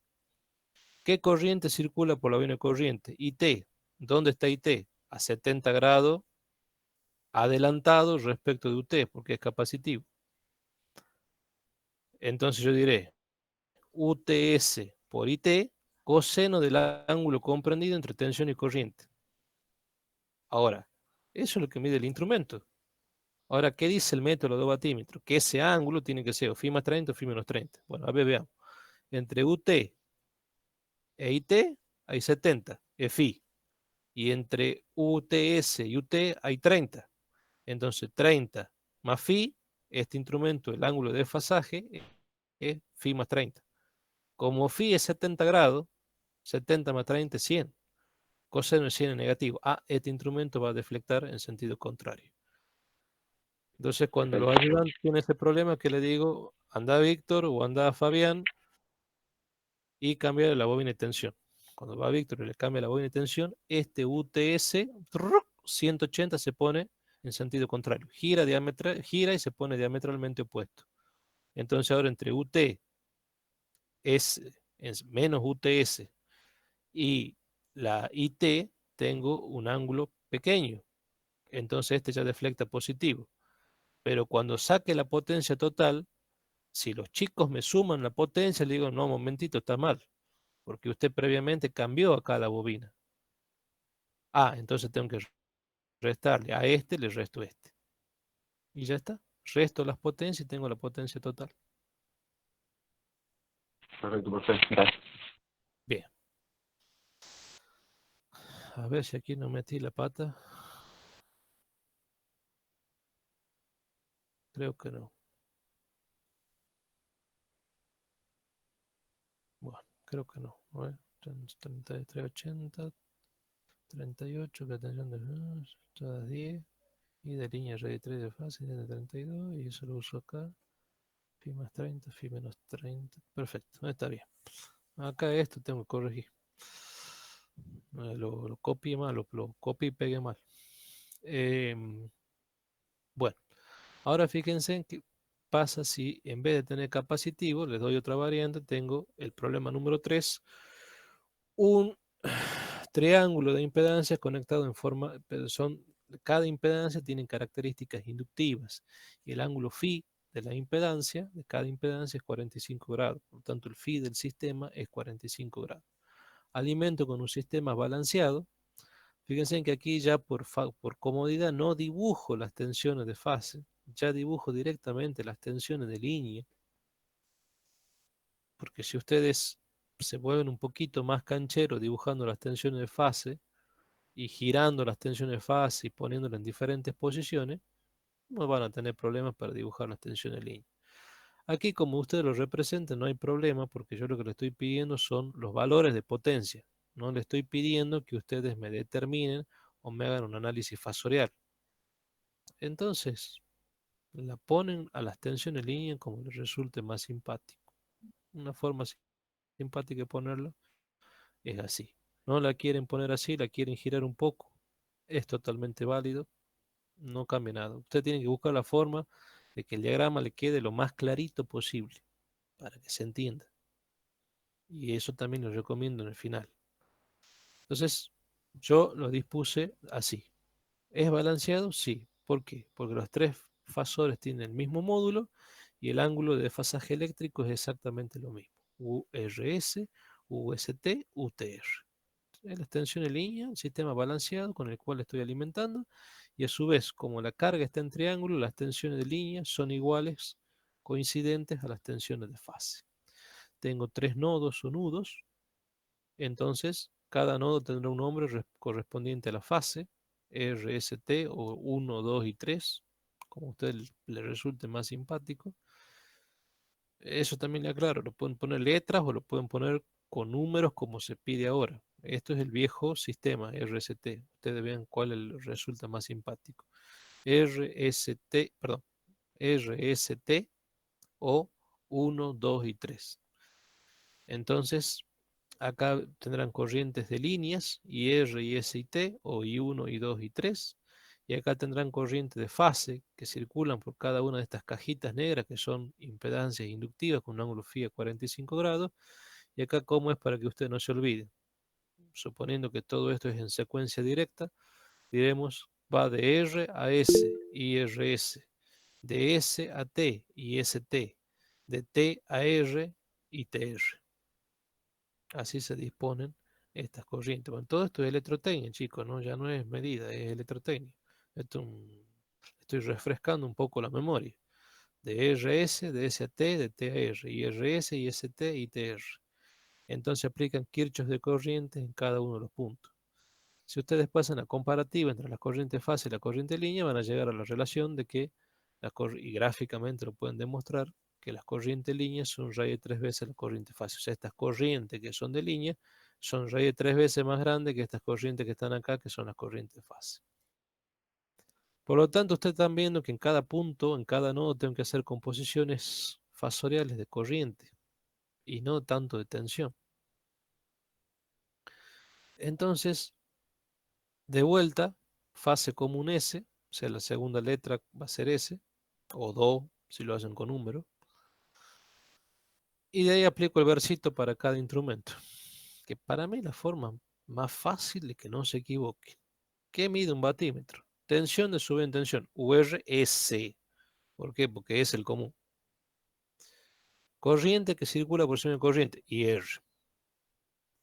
¿Qué corriente circula por la bobina de corriente? IT. ¿Dónde está IT? A 70 grados adelantado respecto de UT, porque es capacitivo. Entonces yo diré UTS por IT, coseno del ángulo comprendido entre tensión y corriente. Ahora, eso es lo que mide el instrumento. Ahora, ¿qué dice el método de batímetro? Que ese ángulo tiene que ser o phi más 30 o phi menos 30. Bueno, a ver, veamos. Entre UT e IT hay 70, es phi. Y entre UTS y UT hay 30. Entonces, 30 más phi, este instrumento, el ángulo de desfasaje, es phi más 30. Como phi es 70 grados, 70 más 30 es 100. Coseno de 100 es negativo. Este instrumento va a deflectar en sentido contrario. Entonces, cuando los ayudantes tienen ese problema, que le digo, anda a Víctor o anda a Fabián y cambia la bobina de tensión. Cuando va a Víctor y le cambia la bobina de tensión, este UTS 180 se pone en sentido contrario. Gira y se pone diametralmente opuesto. Entonces, ahora entre UT es menos UTS y la IT, tengo un ángulo pequeño. Entonces, este ya deflecta positivo. Pero cuando saque la potencia total, si los chicos me suman la potencia, le digo, no, momentito, está mal, porque usted previamente cambió acá la bobina. Entonces tengo que restarle a este, le resto este. Y ya está. Resto las potencias y tengo la potencia total. Perfecto, perfecto. Gracias. Bien. A ver si aquí no metí la pata. Creo que no. Bueno, creo que no. A ver, 33, 80, 38, que atención de todas 10. Y de línea red 3 de fase, de 32. Y eso lo uso acá. Phi más 30, phi menos 30. Perfecto, está bien. Acá esto tengo que corregir. Lo copié mal, lo copié y pegué mal. Bueno, ahora fíjense en qué pasa si en vez de tener capacitivo, les doy otra variante, tengo el problema número 3, un triángulo de impedancias conectado en forma, pero cada impedancia tiene características inductivas y el ángulo phi de la impedancia, de cada impedancia es 45 grados, por lo tanto el phi del sistema es 45 grados. Alimento con un sistema balanceado. Fíjense que aquí ya por comodidad no dibujo las tensiones de fase, ya dibujo directamente las tensiones de línea, porque si ustedes se mueven un poquito más canchero dibujando las tensiones de fase y girando las tensiones de fase y poniéndolas en diferentes posiciones, no van a tener problemas para dibujar las tensiones de línea. Aquí, como ustedes lo representan, no hay problema porque yo lo que le estoy pidiendo son los valores de potencia. No le estoy pidiendo que ustedes me determinen o me hagan un análisis fasorial. Entonces, la ponen a las tensiones en línea como les resulte más simpático. Una forma simpática de ponerlo es así. No la quieren poner así, la quieren girar un poco. Es totalmente válido. No cambia nada. Usted tiene que buscar la forma de que el diagrama le quede lo más clarito posible para que se entienda. Y eso también lo recomiendo en el final. Entonces, yo lo dispuse así. ¿Es balanceado? Sí. ¿Por qué? Porque los tres fasores tienen el mismo módulo y el ángulo de desfasaje eléctrico es exactamente lo mismo. URS, UST, UTR. Es la extensión en línea, un sistema balanceado con el cual estoy alimentando y a su vez, como la carga está en triángulo, las tensiones de línea son iguales, coincidentes a las tensiones de fase. Tengo tres nodos o nudos, entonces cada nodo tendrá un nombre correspondiente a la fase, RST o 1, 2 y 3, como a usted le resulte más simpático. Eso también le aclaro, lo pueden poner letras o lo pueden poner con números como se pide ahora. Esto es el viejo sistema, RST. Ustedes vean cuál les resulta más simpático. RST, perdón, RST o 1, 2 y 3. Entonces, acá tendrán corrientes de líneas, IR y S y T, o I1, I2 y 3. Y acá tendrán corrientes de fase que circulan por cada una de estas cajitas negras que son impedancias inductivas con un ángulo phi a 45 grados. Y acá cómo es para que usted no se olvide. Suponiendo que todo esto es en secuencia directa, diremos va de R a S, IRS, de S a T, IST, de T a R, ITR. Así se disponen estas corrientes. Bueno, todo esto es electrotecnia, chicos, ¿no? Ya no es medida, es electrotecnia. Estoy refrescando un poco la memoria. De RS, de SAT, de TR, IRS, IST, ITR. Entonces aplican kirchhoff de corrientes en cada uno de los puntos. Si ustedes pasan la comparativa entre la corriente fase y la corriente línea, van a llegar a la relación de que, y gráficamente lo pueden demostrar, que las corrientes líneas son raíz de 3 veces la corriente fase. O sea, estas corrientes que son de línea son raíz de 3 veces más grandes que estas corrientes que están acá, que son las corrientes de fase. Por lo tanto, ustedes están viendo que en cada punto, en cada nodo, tengo que hacer composiciones fasoriales de corriente y no tanto de tensión. Entonces, de vuelta, fase común S, o sea, la segunda letra va a ser S, o Do, si lo hacen con número. Y de ahí aplico el versito para cada instrumento, que para mí es la forma más fácil de que no se equivoque. ¿Qué mide un batímetro? Tensión de subida en tensión, URS. ¿Por qué? Porque es el común. Corriente que circula por encima de corriente, IR.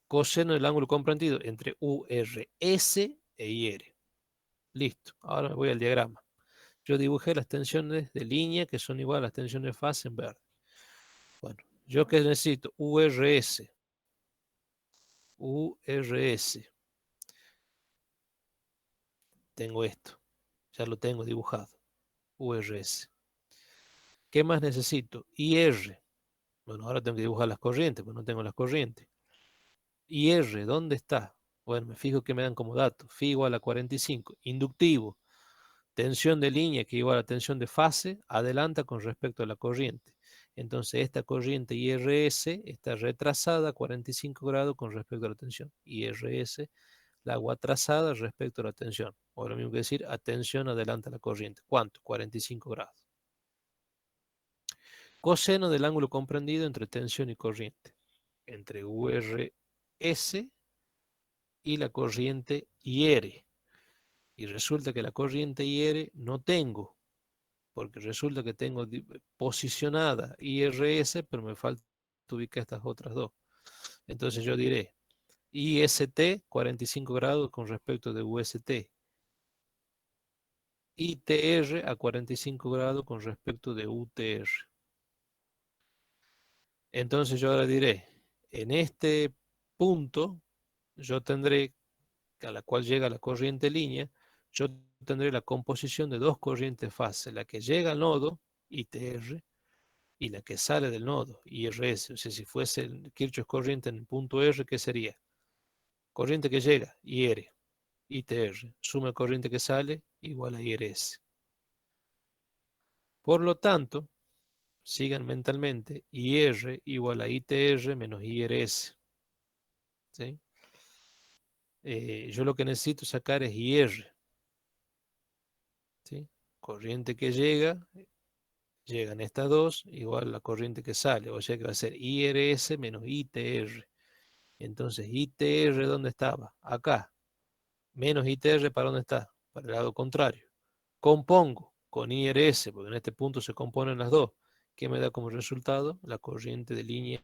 Coseno del ángulo comprendido entre URS e IR. Listo, ahora me voy al diagrama. Yo dibujé las tensiones de línea que son iguales a las tensiones de fase en verde. Bueno, yo que necesito URS. Tengo esto. Ya lo tengo dibujado. URS. ¿Qué más necesito? IR. Bueno, ahora tengo que dibujar las corrientes, pero no tengo las corrientes. IR, ¿dónde está? Bueno, me fijo que me dan como dato. Phi igual a 45. Inductivo. Tensión de línea que igual a tensión de fase, adelanta con respecto a la corriente. Entonces esta corriente IRS está retrasada a 45 grados con respecto a la tensión. IRS, la hago atrasada respecto a la tensión. O lo mismo que decir, a tensión adelanta la corriente. ¿Cuánto? 45 grados. Coseno del ángulo comprendido entre tensión y corriente. Entre URS y la corriente IR. Y resulta que la corriente IR no tengo, porque resulta que tengo posicionada IRS, pero me falta ubicar estas otras dos. Entonces yo diré IST 45 grados con respecto de UST. ITR a 45 grados con respecto de UTR. Entonces yo ahora diré, en este punto, yo tendré, a la cual llega la corriente línea, yo tendré la composición de dos corrientes fase, la que llega al nodo, ITR, y la que sale del nodo, IRS. O sea, si fuese el Kirchhoff corriente en el punto R, ¿qué sería? Corriente que llega, IR, ITR, suma de corriente que sale, igual a IRS. Por lo tanto, sigan mentalmente, IR igual a ITR menos IRS. ¿Sí? Yo lo que necesito sacar es IR. ¿Sí? Corriente que llega, llegan estas dos, igual a la corriente que sale. O sea que va a ser IRS menos ITR. Entonces, ITR, ¿dónde estaba? Acá. Menos ITR, ¿para dónde está? Para el lado contrario. Compongo con IRS, porque en este punto se componen las dos. ¿Qué me da como resultado? La corriente de línea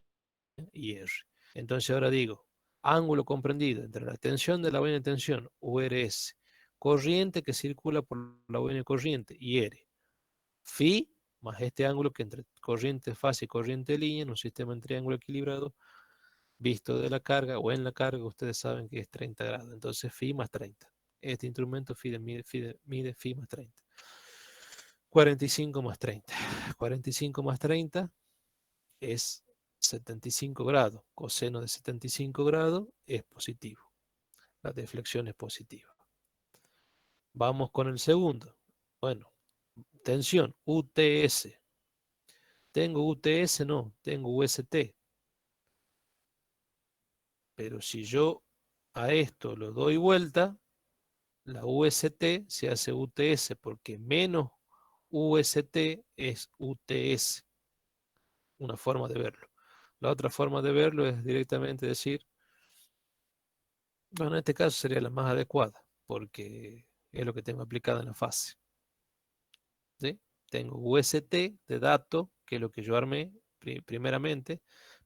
IR. Entonces ahora digo, ángulo comprendido entre la tensión de la bobina de tensión, URS, corriente que circula por la bobina de corriente, IR, Phi, más este ángulo que entre corriente de fase y corriente de línea, en un sistema en triángulo equilibrado, visto de la carga o en la carga, ustedes saben que es 30 grados. Entonces Phi más 30. Este instrumento mide Phi más 30. 45 más 30. 45 más 30 es 75 grados. Coseno de 75 grados es positivo. La deflexión es positiva. Vamos con el segundo. Bueno, tensión, UTS. ¿Tengo UTS? No, tengo UST. Pero si yo a esto lo doy vuelta, la UST se hace UTS porque menos UST es UTS. Una forma de verlo. La otra forma de verlo es directamente decir, bueno, en este caso sería la más adecuada porque es lo que tengo aplicado en la fase. ¿Sí? Tengo UST de dato, que es lo que yo armé primeramente,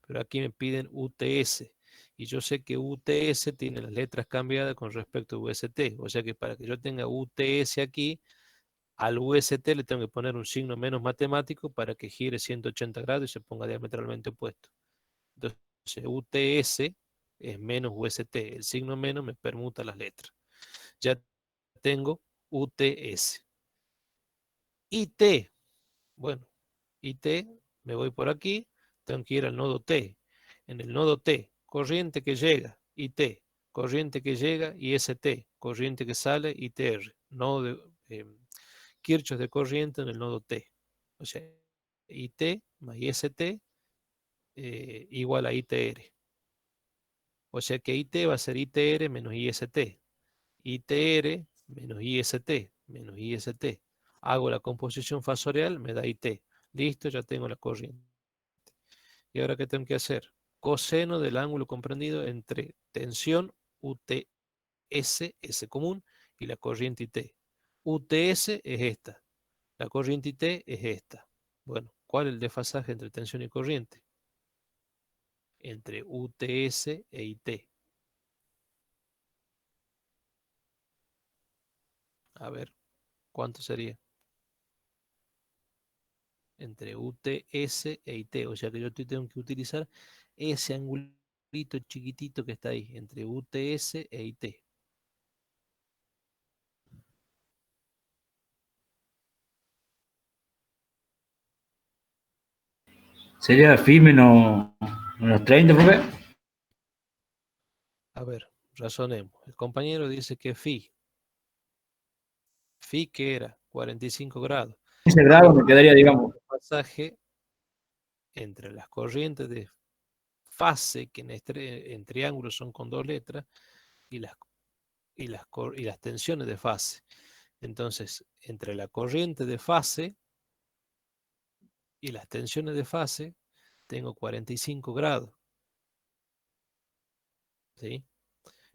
pero aquí me piden UTS. Y yo sé que UTS tiene las letras cambiadas con respecto a UST. O sea que para que yo tenga UTS aquí, al UST le tengo que poner un signo menos matemático para que gire 180 grados y se ponga diametralmente opuesto. Entonces, UTS es menos UST. El signo menos me permuta las letras. Ya tengo UTS. IT. Bueno, IT, me voy por aquí, tengo que ir al nodo T. En el nodo T, corriente que llega, IT, corriente que llega, IST, corriente que sale, ITR. Nodo de Kirchhoff de corriente en el nodo T. O sea, IT más IST igual a ITR. O sea que IT va a ser ITR menos IST. ITR menos IST menos IST. Hago la composición fasorial, me da IT. Listo, ya tengo la corriente. ¿Y ahora qué tengo que hacer? Coseno del ángulo comprendido entre tensión UTS, S común, y la corriente IT. UTS es esta. La corriente IT es esta. Bueno, ¿cuál es el desfasaje entre tensión y corriente? Entre UTS e IT. A ver, ¿cuánto sería? Entre UTS e IT. O sea que yo tengo que utilizar ese angulito chiquitito que está ahí, entre UTS e IT. Sería phi menos 30, profe. A ver, razonemos. El compañero dice que phi que era 45 grados. 15 grados me quedaría, digamos. El pasaje entre las corrientes de fase, que en triángulos son con dos letras, y las tensiones de fase. Entonces, entre la corriente de fase y las tensiones de fase, tengo 45 grados. ¿Sí?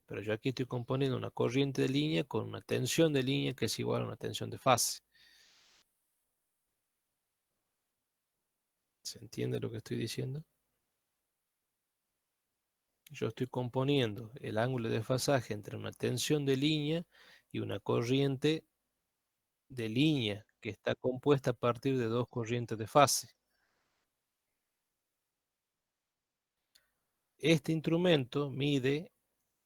Pero yo aquí estoy componiendo una corriente de línea con una tensión de línea que es igual a una tensión de fase. ¿Se entiende lo que estoy diciendo? Yo estoy componiendo el ángulo de desfasaje entre una tensión de línea y una corriente de línea que está compuesta a partir de dos corrientes de fase. Este instrumento mide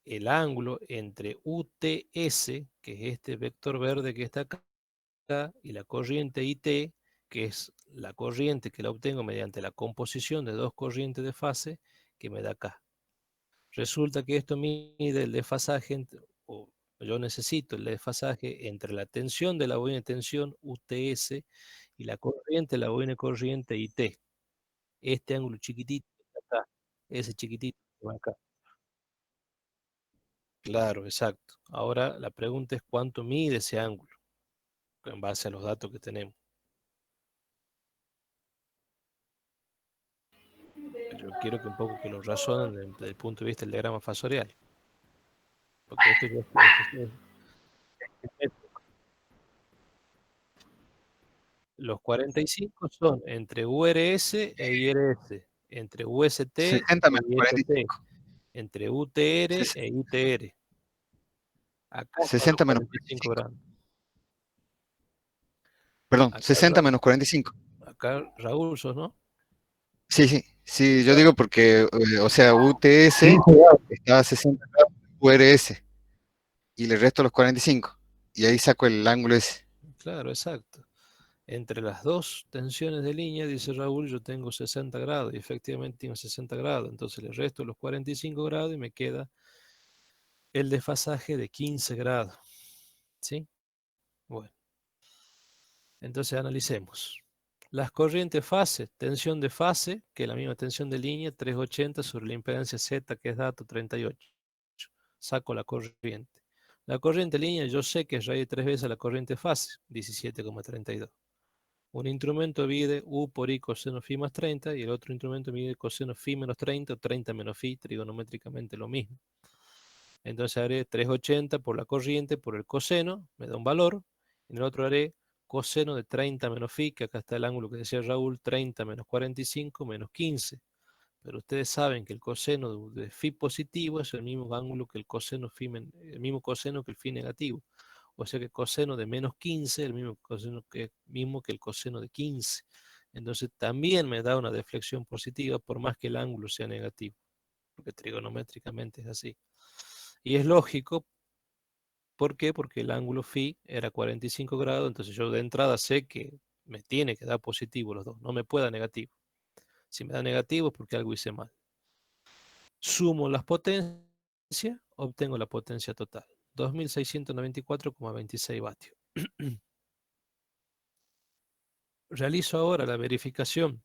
el ángulo entre UTS, que es este vector verde que está acá, y la corriente IT, que es la corriente que la obtengo mediante la composición de dos corrientes de fase que me da acá. Resulta que esto mide el desfasaje, o yo necesito el desfasaje entre la tensión de la bobina de tensión UTS y la corriente de la bobina de corriente IT. Este ángulo chiquitito que está acá, ese chiquitito que va acá. Claro, exacto. Ahora la pregunta es cuánto mide ese ángulo en base a los datos que tenemos. Yo quiero que un poco que lo razonen desde el punto de vista del diagrama fasorial. Porque esto los 45 son entre URS e IRS, entre UST 60 e menos IST, 45. entre UTR Ses- e ITR. Acá están los 60 menos 45 45. grados. Perdón, Acá, 60 menos 45. acá Raúl, ¿sos, no? Sí, sí, sí, yo digo porque, o sea, UTS 15 grados. estaba a 60 grados, URS, y le resto los 45. Y ahí saco el ángulo ese. Claro, exacto. Entre las dos tensiones de línea, dice Raúl, yo tengo 60 grados, y efectivamente tengo 60 grados, entonces le resto los 45 grados y me queda el desfasaje de 15 grados, ¿sí? Bueno, entonces analicemos. Las corrientes fase, tensión de fase, que es la misma tensión de línea, 380 sobre la impedancia Z, que es dato 38. Saco la corriente. La corriente línea yo sé que es raíz de 3 veces la corriente fase, 17,32. Un instrumento mide U por I coseno phi más 30 y el otro instrumento mide coseno phi menos 30 o 30 menos phi, trigonométricamente lo mismo. Entonces haré 380 por la corriente, por el coseno, me da un valor. En el otro haré coseno de 30 menos phi, que acá está el ángulo que decía Raúl, 30 menos 45 menos 15. Pero ustedes saben que el coseno de phi positivo es el mismo ángulo que el coseno phi, el mismo coseno que el phi negativo. O sea que el coseno de menos 15 es el mismo que el coseno de 15. Entonces también me da una deflexión positiva por más que el ángulo sea negativo. Porque trigonométricamente es así. Y es lógico. ¿Por qué? Porque el ángulo phi era 45 grados, entonces yo de entrada sé que me tiene que dar positivo los dos, no me puede dar negativo. Si me da negativo es porque algo hice mal. Sumo las potencias, obtengo la potencia total, 2694,26 vatios. Realizo ahora la verificación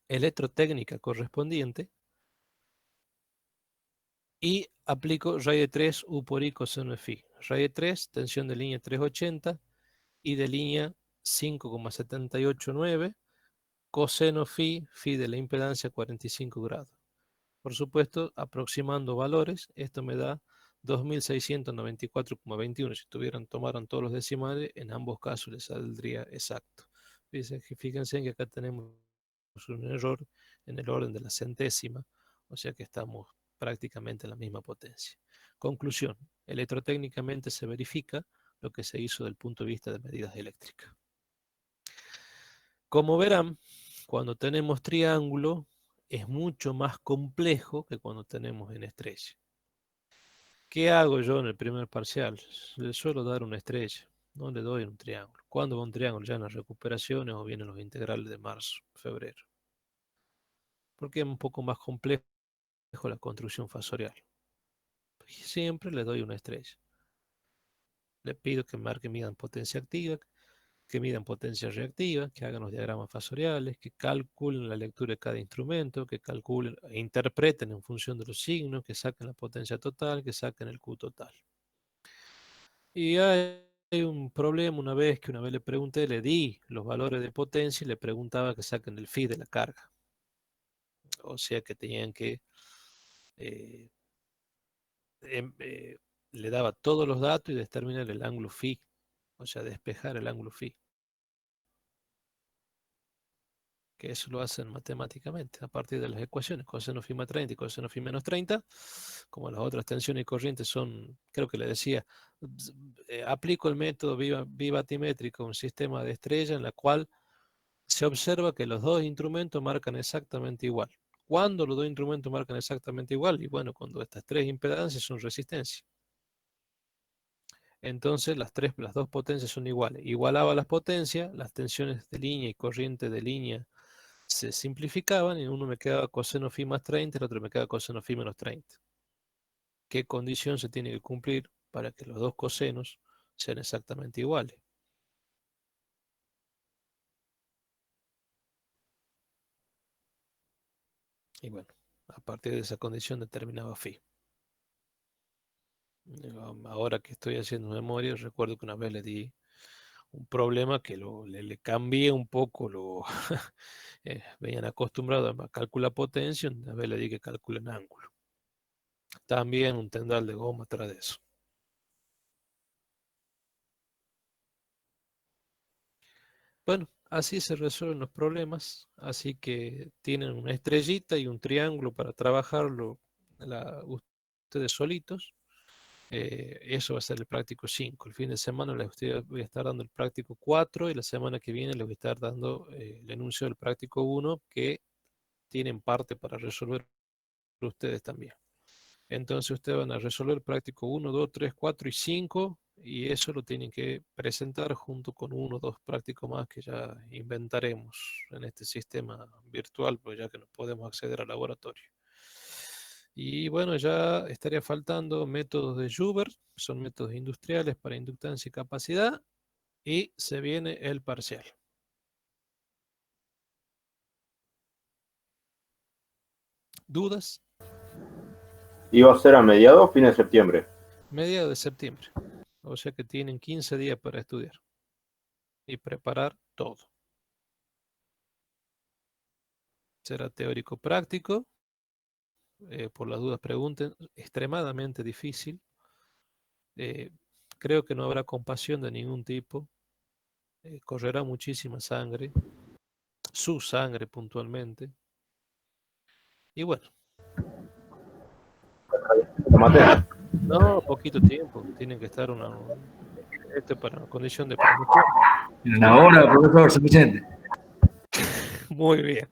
electrotécnica correspondiente y aplico raíz de 3 U por I coseno de phi. Raíz de 3, tensión de línea 380 y de línea 5,789, coseno phi, phi de la impedancia 45 grados. Por supuesto, aproximando valores, esto me da 2694,21. Si tomaran todos los decimales, en ambos casos les saldría exacto. Fíjense que acá tenemos un error en el orden de la centésima, o sea que estamos prácticamente en la misma potencia. Conclusión, electrotécnicamente se verifica lo que se hizo desde el punto de vista de medidas eléctricas. Como verán, cuando tenemos triángulo es mucho más complejo que cuando tenemos en estrella. ¿Qué hago yo en el primer parcial? Le suelo dar una estrella, no le doy un triángulo. ¿Cuándo va un triángulo? Ya en las recuperaciones o vienen los integrales de marzo, febrero. Porque es un poco más complejo la construcción fasorial. Siempre le doy una estrella. Le pido que marque midan potencia activa, que midan potencia reactiva, que hagan los diagramas fasoriales, que calculen la lectura de cada instrumento, que calculen e interpreten en función de los signos, que saquen la potencia total, que saquen el Q total. Y hay un problema una vez le pregunté, le di los valores de potencia y le preguntaba que saquen el phi de la carga. O sea que tenían que... le daba todos los datos y determinar el ángulo phi, o sea, despejar el ángulo phi. Que eso lo hacen matemáticamente a partir de las ecuaciones, coseno phi más 30 y coseno phi menos 30, como las otras tensiones y corrientes son, creo que le decía, aplico el método bibatimétrico, un sistema de estrella en la cual se observa que los dos instrumentos marcan exactamente igual. ¿Cuándo los dos instrumentos marcan exactamente igual? Y bueno, cuando estas tres impedancias son resistencia. Entonces las dos potencias son iguales. Igualaba las potencias, las tensiones de línea y corriente de línea se simplificaban y uno me quedaba coseno phi más 30 y el otro me quedaba coseno phi menos 30. ¿Qué condición se tiene que cumplir para que los dos cosenos sean exactamente iguales? Y bueno, a partir de esa condición determinaba phi. Ahora que estoy haciendo memoria, recuerdo que una vez le di un problema que le cambié un poco, venían acostumbrados a calcular potencia, una vez le di que calculen ángulo. También un tendal de goma atrás de eso. Bueno, así se resuelven los problemas, así que tienen una estrellita y un triángulo para trabajarlo ustedes solitos. Eso va a ser el práctico 5. El fin de semana les voy a estar dando el práctico 4 y la semana que viene les voy a estar dando el enuncio del práctico 1 que tienen parte para resolver ustedes también. Entonces ustedes van a resolver práctico 1, 2, 3, 4 y 5 y eso lo tienen que presentar junto con uno o dos prácticos más que ya inventaremos en este sistema virtual, pues ya que no podemos acceder al laboratorio. Y bueno, ya estaría faltando métodos de Joubert, son métodos industriales para inductancia y capacidad, y se viene el parcial. ¿Dudas? Iba a ser a mediados o fines de septiembre. Mediados de septiembre. O sea que tienen 15 días para estudiar y preparar todo. Será teórico práctico. Por las dudas pregunten. Extremadamente difícil. Creo que no habrá compasión de ningún tipo. Correrá muchísima sangre. Su sangre puntualmente. Y bueno, La materia. no, poquito tiempo. Tienen que estar esto para una condición de promoción. En una hora, profesor, suficiente. Muy bien.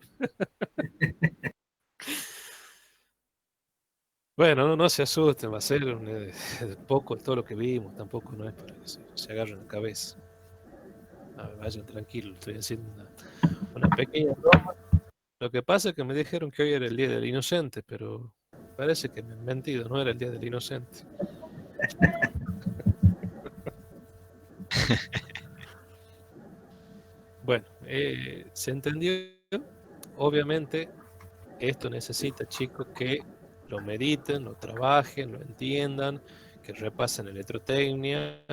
Bueno, no se asusten, va a ser poco de todo lo que vimos, tampoco no es para que se agarren la cabeza. Vayan tranquilos, estoy haciendo una pequeña broma. Lo que pasa es que me dijeron que hoy era el Día del Inocente, pero parece que me han mentido, no era el Día del Inocente. Bueno, ¿se entendió? Obviamente, esto necesita, chicos, que lo mediten, lo trabajen, lo entiendan, que repasen electrotecnia,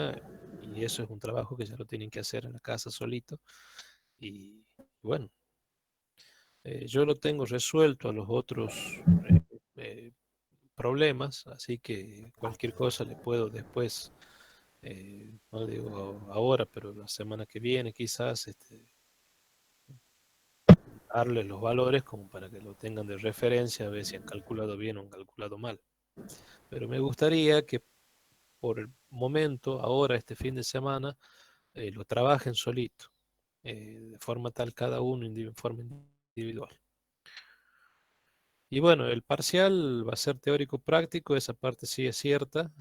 y eso es un trabajo que ya lo tienen que hacer en la casa solito. Y bueno, yo lo tengo resuelto a los otros eh, problemas, así que cualquier cosa le puedo después, no digo ahora, pero la semana que viene quizás, darles los valores como para que lo tengan de referencia, a ver si han calculado bien o han calculado mal. Pero me gustaría que por el momento, ahora, este fin de semana, lo trabajen solito, de forma tal cada uno en forma individual. Y bueno, el parcial va a ser teórico práctico, esa parte sí es cierta.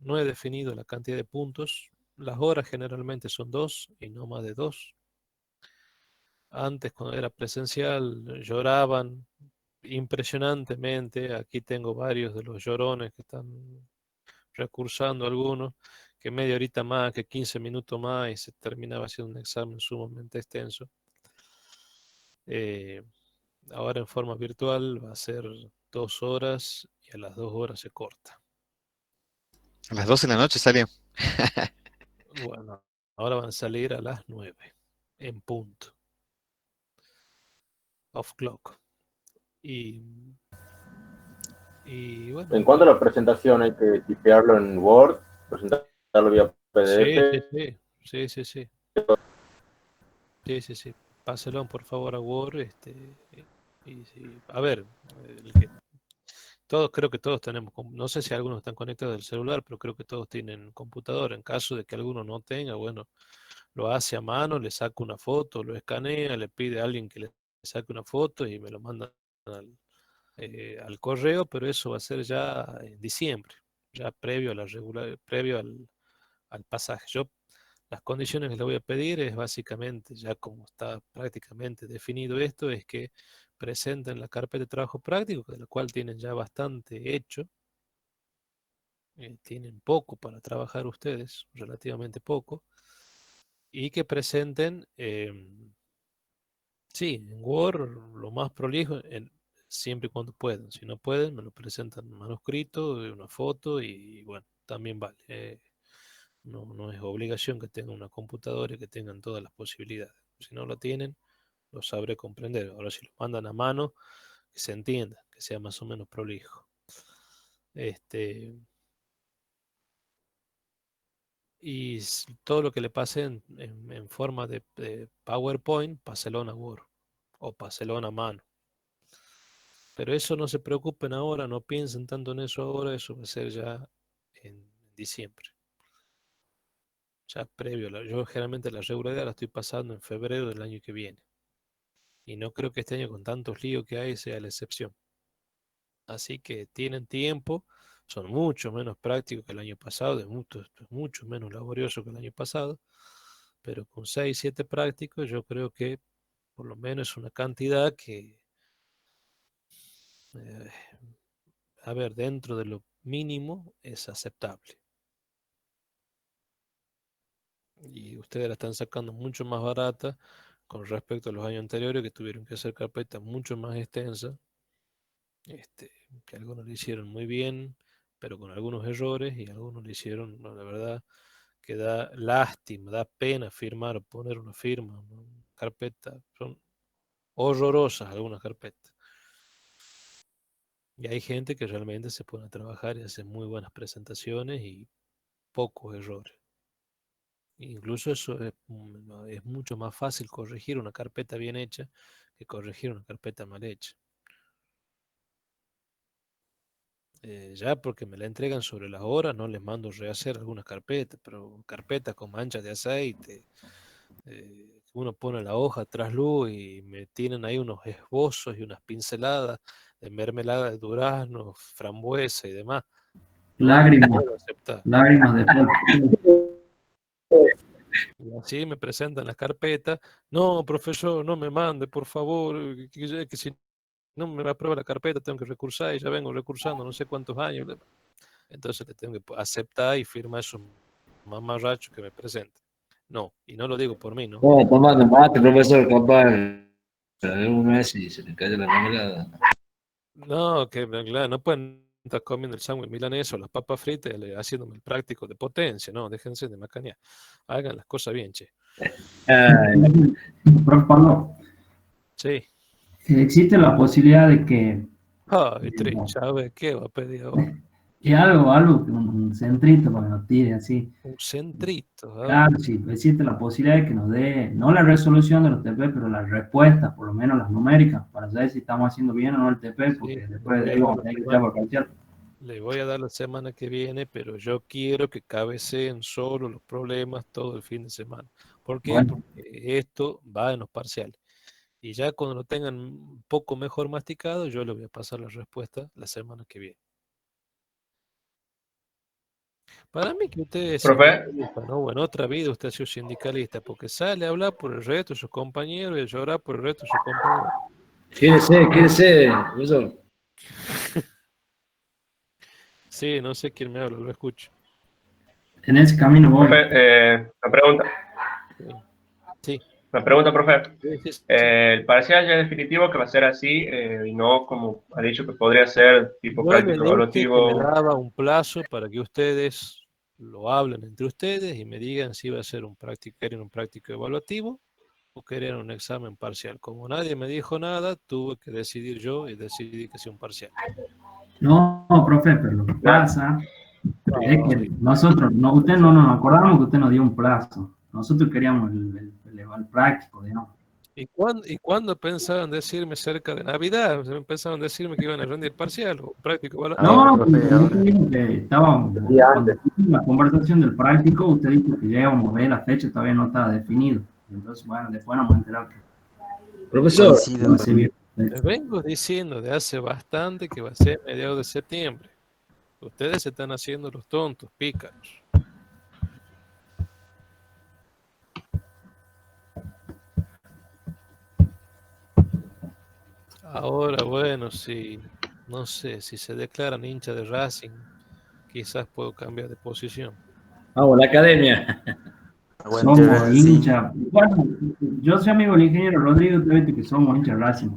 No he definido la cantidad de puntos. Las horas generalmente son 2 y no más de 2. Antes, cuando era presencial, lloraban impresionantemente. Aquí tengo varios de los llorones que están recursando algunos, que media horita más, que 15 minutos más y se terminaba haciendo un examen sumamente extenso. Eh, Ahora en forma virtual va a ser 2 horas y a las 2 horas se corta. A las 12 de la noche salió. Bueno, ahora van a salir a las 9 en punto. Off clock. Y bueno, En cuanto a la presentación, hay que tipearlo en Word, presentarlo vía sí, sí, PDF. sí, sí, sí, sí. Sí, sí, sí. Páselo por favor a Word. Y sí. A ver, creo que todos tenemos, no sé si algunos están conectados al celular, pero creo que todos tienen computador. En caso de que alguno no tenga, bueno, lo hace a mano, le saca una foto, lo escanea, le pide a alguien que le saque una foto y me lo manda al correo, pero eso va a ser ya en diciembre, ya previo a previo al pasaje. Las condiciones que le voy a pedir es básicamente, ya como está prácticamente definido esto, es que presenten la carpeta de trabajo práctico, de la cual tienen ya bastante hecho. Tienen poco para trabajar ustedes, relativamente poco, y que presenten, sí, en Word lo más prolijo, siempre y cuando puedan. Si no pueden, me lo presentan en manuscrito, una foto y bueno, también vale. No es obligación que tengan una computadora y que tengan todas las posibilidades. Si no lo tienen, lo sabré comprender. Ahora, si lo mandan a mano, que se entienda, que sea más o menos prolijo. Y todo lo que le pase en forma de PowerPoint, páselo a Word o páselo a mano. Pero eso no se preocupen ahora, no piensen tanto en eso ahora, eso va a ser ya en diciembre. Ya previo, yo generalmente la regularidad la estoy pasando en febrero del año que viene. Y no creo que este año con tantos líos que hay sea la excepción. Así que tienen tiempo, son mucho menos prácticos que el año pasado, es mucho menos laborioso que el año pasado, pero con 6, 7 prácticos yo creo que por lo menos es una cantidad que, eh, a ver, dentro de lo mínimo es aceptable. Y ustedes la están sacando mucho más barata con respecto a los años anteriores que tuvieron que hacer carpetas mucho más extensas, que algunos lo hicieron muy bien, pero con algunos errores, y algunos lo hicieron, no, la verdad, que da lástima, da pena firmar o poner una firma, ¿no? Carpeta, son horrorosas algunas carpetas. Y hay gente que realmente se pone a trabajar y hace muy buenas presentaciones y pocos errores. Incluso eso no, es mucho más fácil corregir una carpeta bien hecha que corregir una carpeta mal hecha. Ya porque me la entregan sobre las horas, no les mando rehacer algunas carpetas, pero carpetas con manchas de aceite, uno pone la hoja tras luz y me tienen ahí unos esbozos y unas pinceladas de mermelada de durazno, frambuesa y demás. No Lágrimas, puedo aceptar. lágrimas de Paul. Y así me presentan las carpetas. No, profesor, no me mande, por favor, que si no me aprueba la carpeta tengo que recursar y ya vengo recursando no sé cuántos años. Entonces le tengo que aceptar y firmar esos mamarrachos que me presenten. No, y no lo digo por mí, ¿no? No, tomando mate, profesor, capaz. Un mes y se le cae la mermelada. No, que claro, no pueden estar comiendo el sándwich milanés o las papas fritas haciéndome el práctico de potencia, no, déjense de macanear. Hagan las cosas bien, che. Ay, Profe Pablo, Sí. existe la posibilidad de que Ay, Trinch, a ver, ¿qué va a pedir ahora? algo, un centrito para que nos tire así. Un centrito, a ver. Claro, sí, existe la posibilidad de que nos dé, no la resolución de los TP, pero las respuestas, por lo menos las numéricas, para saber si estamos haciendo bien o no el TP, Sí, porque le después voy de a ahí dar vamos a la tener que echar semana, por calciar. le voy a dar la semana que viene, pero yo quiero que cabeceen solo los problemas todo el fin de semana. ¿Por qué? Bueno, Porque esto va en los parciales. Y ya cuando lo tengan un poco mejor masticado, yo le voy a pasar la respuesta la semana que viene. Para mí que usted es Profe, sindicalista, ¿no? Bueno, otra vida usted ha sido sindicalista, porque sale a hablar por el resto de sus compañeros y a llorar por el resto de sus compañeros. quiere ser, profesor. Sí, no sé quién me habla, lo escucho. en ese camino voy. profe, Sí, sí, una pregunta, profe. sí, sí, sí. El parcial ya es definitivo que va a ser así y no como ha dicho que podría ser tipo Yo le práctico dije que me evaluativo. daba un plazo para que ustedes lo hablen entre ustedes y me digan si iba a ser querían un práctico evaluativo o querían un examen parcial. Como nadie me dijo nada, tuve que decidir yo y decidí que sea un parcial. No, profe, pero lo que pasa es que Ay, nosotros, no, usted no nos acordamos que usted nos dio un plazo. Nosotros queríamos el práctico, digamos. ¿Y cuándo pensaban decirme cerca de Navidad? Pensaban decirme que iban a rendir parcial o práctico evaluativo. No, profe, yo te ahora. digo que estábamos, Un día cuando antes. hicimos la conversación del práctico, usted dijo que ya íbamos a ver la fecha, todavía no estaba definido. Entonces, bueno, después nos hemos enterado que Profesor, Coincido, iba a ser bien. Les vengo diciendo de hace bastante que va a ser mediados de septiembre. Ustedes se están haciendo los tontos, pícaros. Ahora, bueno, no sé, si se declaran hincha de Racing, quizás puedo cambiar de posición. vamos, la academia. Aguante Somos Racing. hinchas. Bueno, yo soy amigo del ingeniero Rodrigo, usted ve que somos hinchas Racing.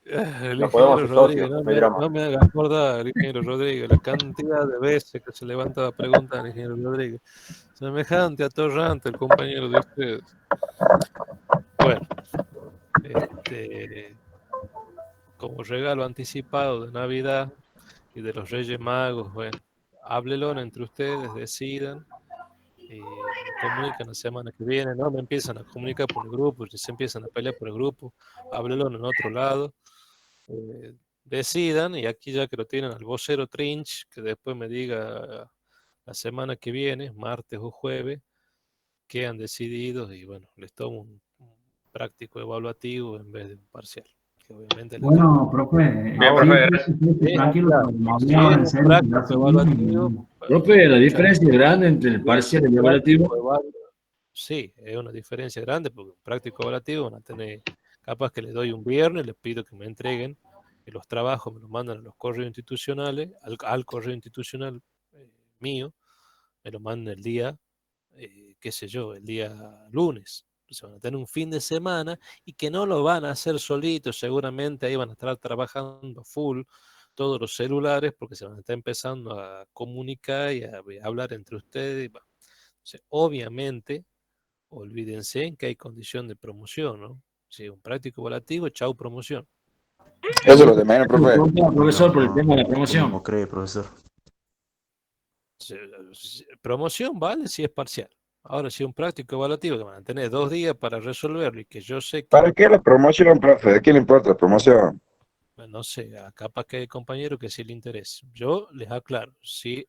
El No podemos ingeniero ser Rodríguez, socios, no no hay me, drama. no me haga acordar, el ingeniero Rodríguez, la cantidad de veces que se levantaba preguntas al ingeniero Rodríguez. Semejante atorrante el compañero de ustedes. Bueno, este, como regalo anticipado de Navidad y de los Reyes Magos, bueno, háblelo entre ustedes, decidan y me comunican la semana que viene, no me empiezan a comunicar por el grupo, se empiezan a pelear por el grupo, háblelo en otro lado, decidan y aquí ya que lo tienen al vocero Trinch, que después me diga la semana que viene, martes o jueves, qué han decidido y bueno, les tomo un práctico evaluativo en vez de un parcial. que obviamente la Bueno, profe, Bien, Ahora, profe, sí, gracias. sí, sí, tranquilo, claro, pero vamos si a hablar es en un serio, ya práctico se evaluativo, viene. Profe, la muchachos, diferencia es grande entre el parcial y el evaluativo. sí, es una diferencia grande porque un práctico evaluativo van a tener, capaz que le doy un viernes, les pido que me entreguen que los trabajos, me los mandan a los correos institucionales, al correo institucional mío, me lo mandan el día, qué sé yo, el día lunes. Entonces van a tener un fin de semana y que no lo van a hacer solitos, seguramente ahí van a estar trabajando full todos los celulares porque se van a estar empezando a comunicar y a hablar entre ustedes. Entonces, obviamente, olvídense en que hay condición de promoción, ¿no? Si un práctico evaluativo, chau promoción. Eso es lo de menos, profe. Profesor, por el tema de la ¿Qué promoción. mismo cree, profesor? Promoción vale si es parcial. Ahora, si un práctico evaluativo que van a tener 2 días para resolverlo y que yo sé que, ¿Para qué la promoción, profe? ¿A quién le importa la promoción? no sé, capaz que hay compañeros que sí le interesa. Yo les aclaro, si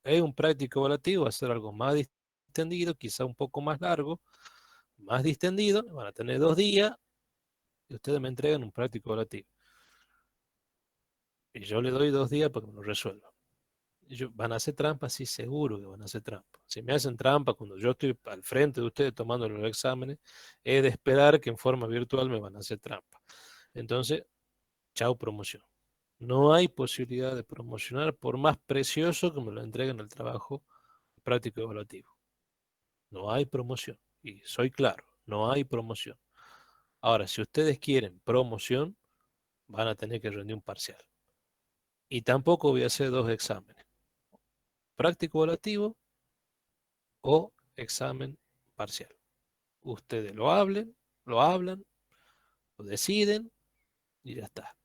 es un práctico evaluativo, va a ser algo más distendido, quizá un poco más largo, más distendido, van a tener 2 días y ustedes me entregan un práctico evaluativo. Y yo le doy 2 días para que me lo resuelvan. Van a hacer trampa, sí, seguro que van a hacer trampa. Si me hacen trampa cuando yo estoy al frente de ustedes tomando los exámenes, es de esperar que en forma virtual me van a hacer trampa. Entonces, chao promoción. No hay posibilidad de promocionar por más precioso que me lo entreguen el trabajo práctico evaluativo. No hay promoción. Y soy claro, no hay promoción. Ahora, si ustedes quieren promoción, van a tener que rendir un parcial. Y tampoco voy a hacer 2 exámenes. Práctico evaluativo o examen parcial. Ustedes lo hablan, lo deciden y ya está.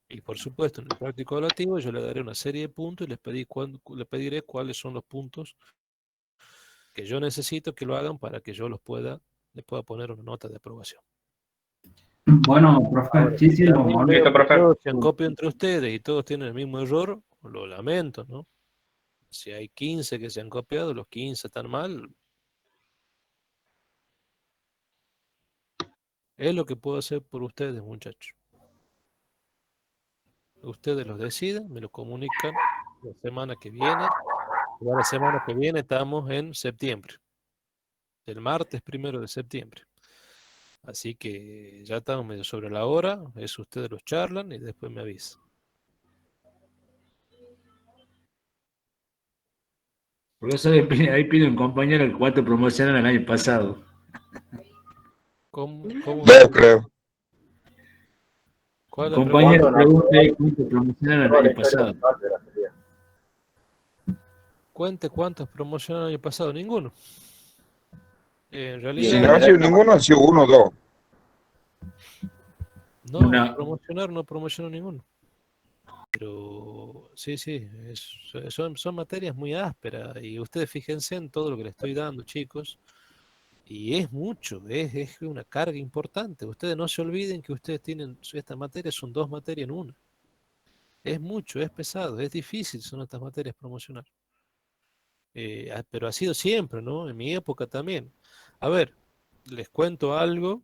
Y por supuesto, en el práctico evaluativo yo le daré una serie de puntos y les pediré cuáles son los puntos que yo necesito que lo hagan para que yo les pueda poner una nota de aprobación. Bueno, profe, Ahora, sí, si sí, lo también vamos veo Listo, que profe. todos se acopian entre ustedes y todos tienen el mismo error, lo lamento, ¿no? Si hay 15 que se han copiado, los 15 están mal. Es lo que puedo hacer por ustedes, muchachos. Ustedes los deciden, me lo comunican la semana que viene. Ya la semana que viene estamos en septiembre, el martes 1 de septiembre. Así que ya estamos medio sobre la hora, eso ustedes los charlan y después me avisan. Profesor, ahí pide un compañero el 4 promocional el año pasado. ¿Cómo, Veo, creo. ¿Cuál Un es la pregunta? compañero pregunta ahí cuánto promocionaron el año pasado. Cuente cuántos promocionaron el año pasado, ninguno. En Si no ha realidad, sido ninguno, han sido uno o dos. no, Una, no promocionó ninguno. Pero sí, sí, son materias muy ásperas y ustedes fíjense en todo lo que les estoy dando, chicos. Y es mucho, es una carga importante. Ustedes no se olviden que ustedes tienen, estas materias son 2 materias en una. Es mucho, es pesado, es difícil, son estas materias promocionar. Pero ha sido siempre, ¿no? En mi época también. A ver, les cuento algo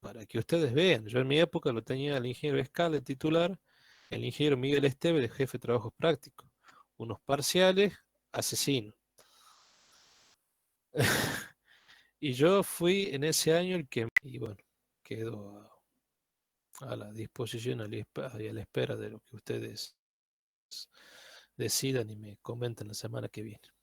para que ustedes vean. Yo en mi época lo tenía el ingeniero Escala, el titular, el ingeniero Miguel Esteve, de jefe de trabajos prácticos. Unos parciales asesinos. Y yo fui en ese año el que, y bueno, quedo a la disposición y a la espera de lo que ustedes decidan y me comenten la semana que viene.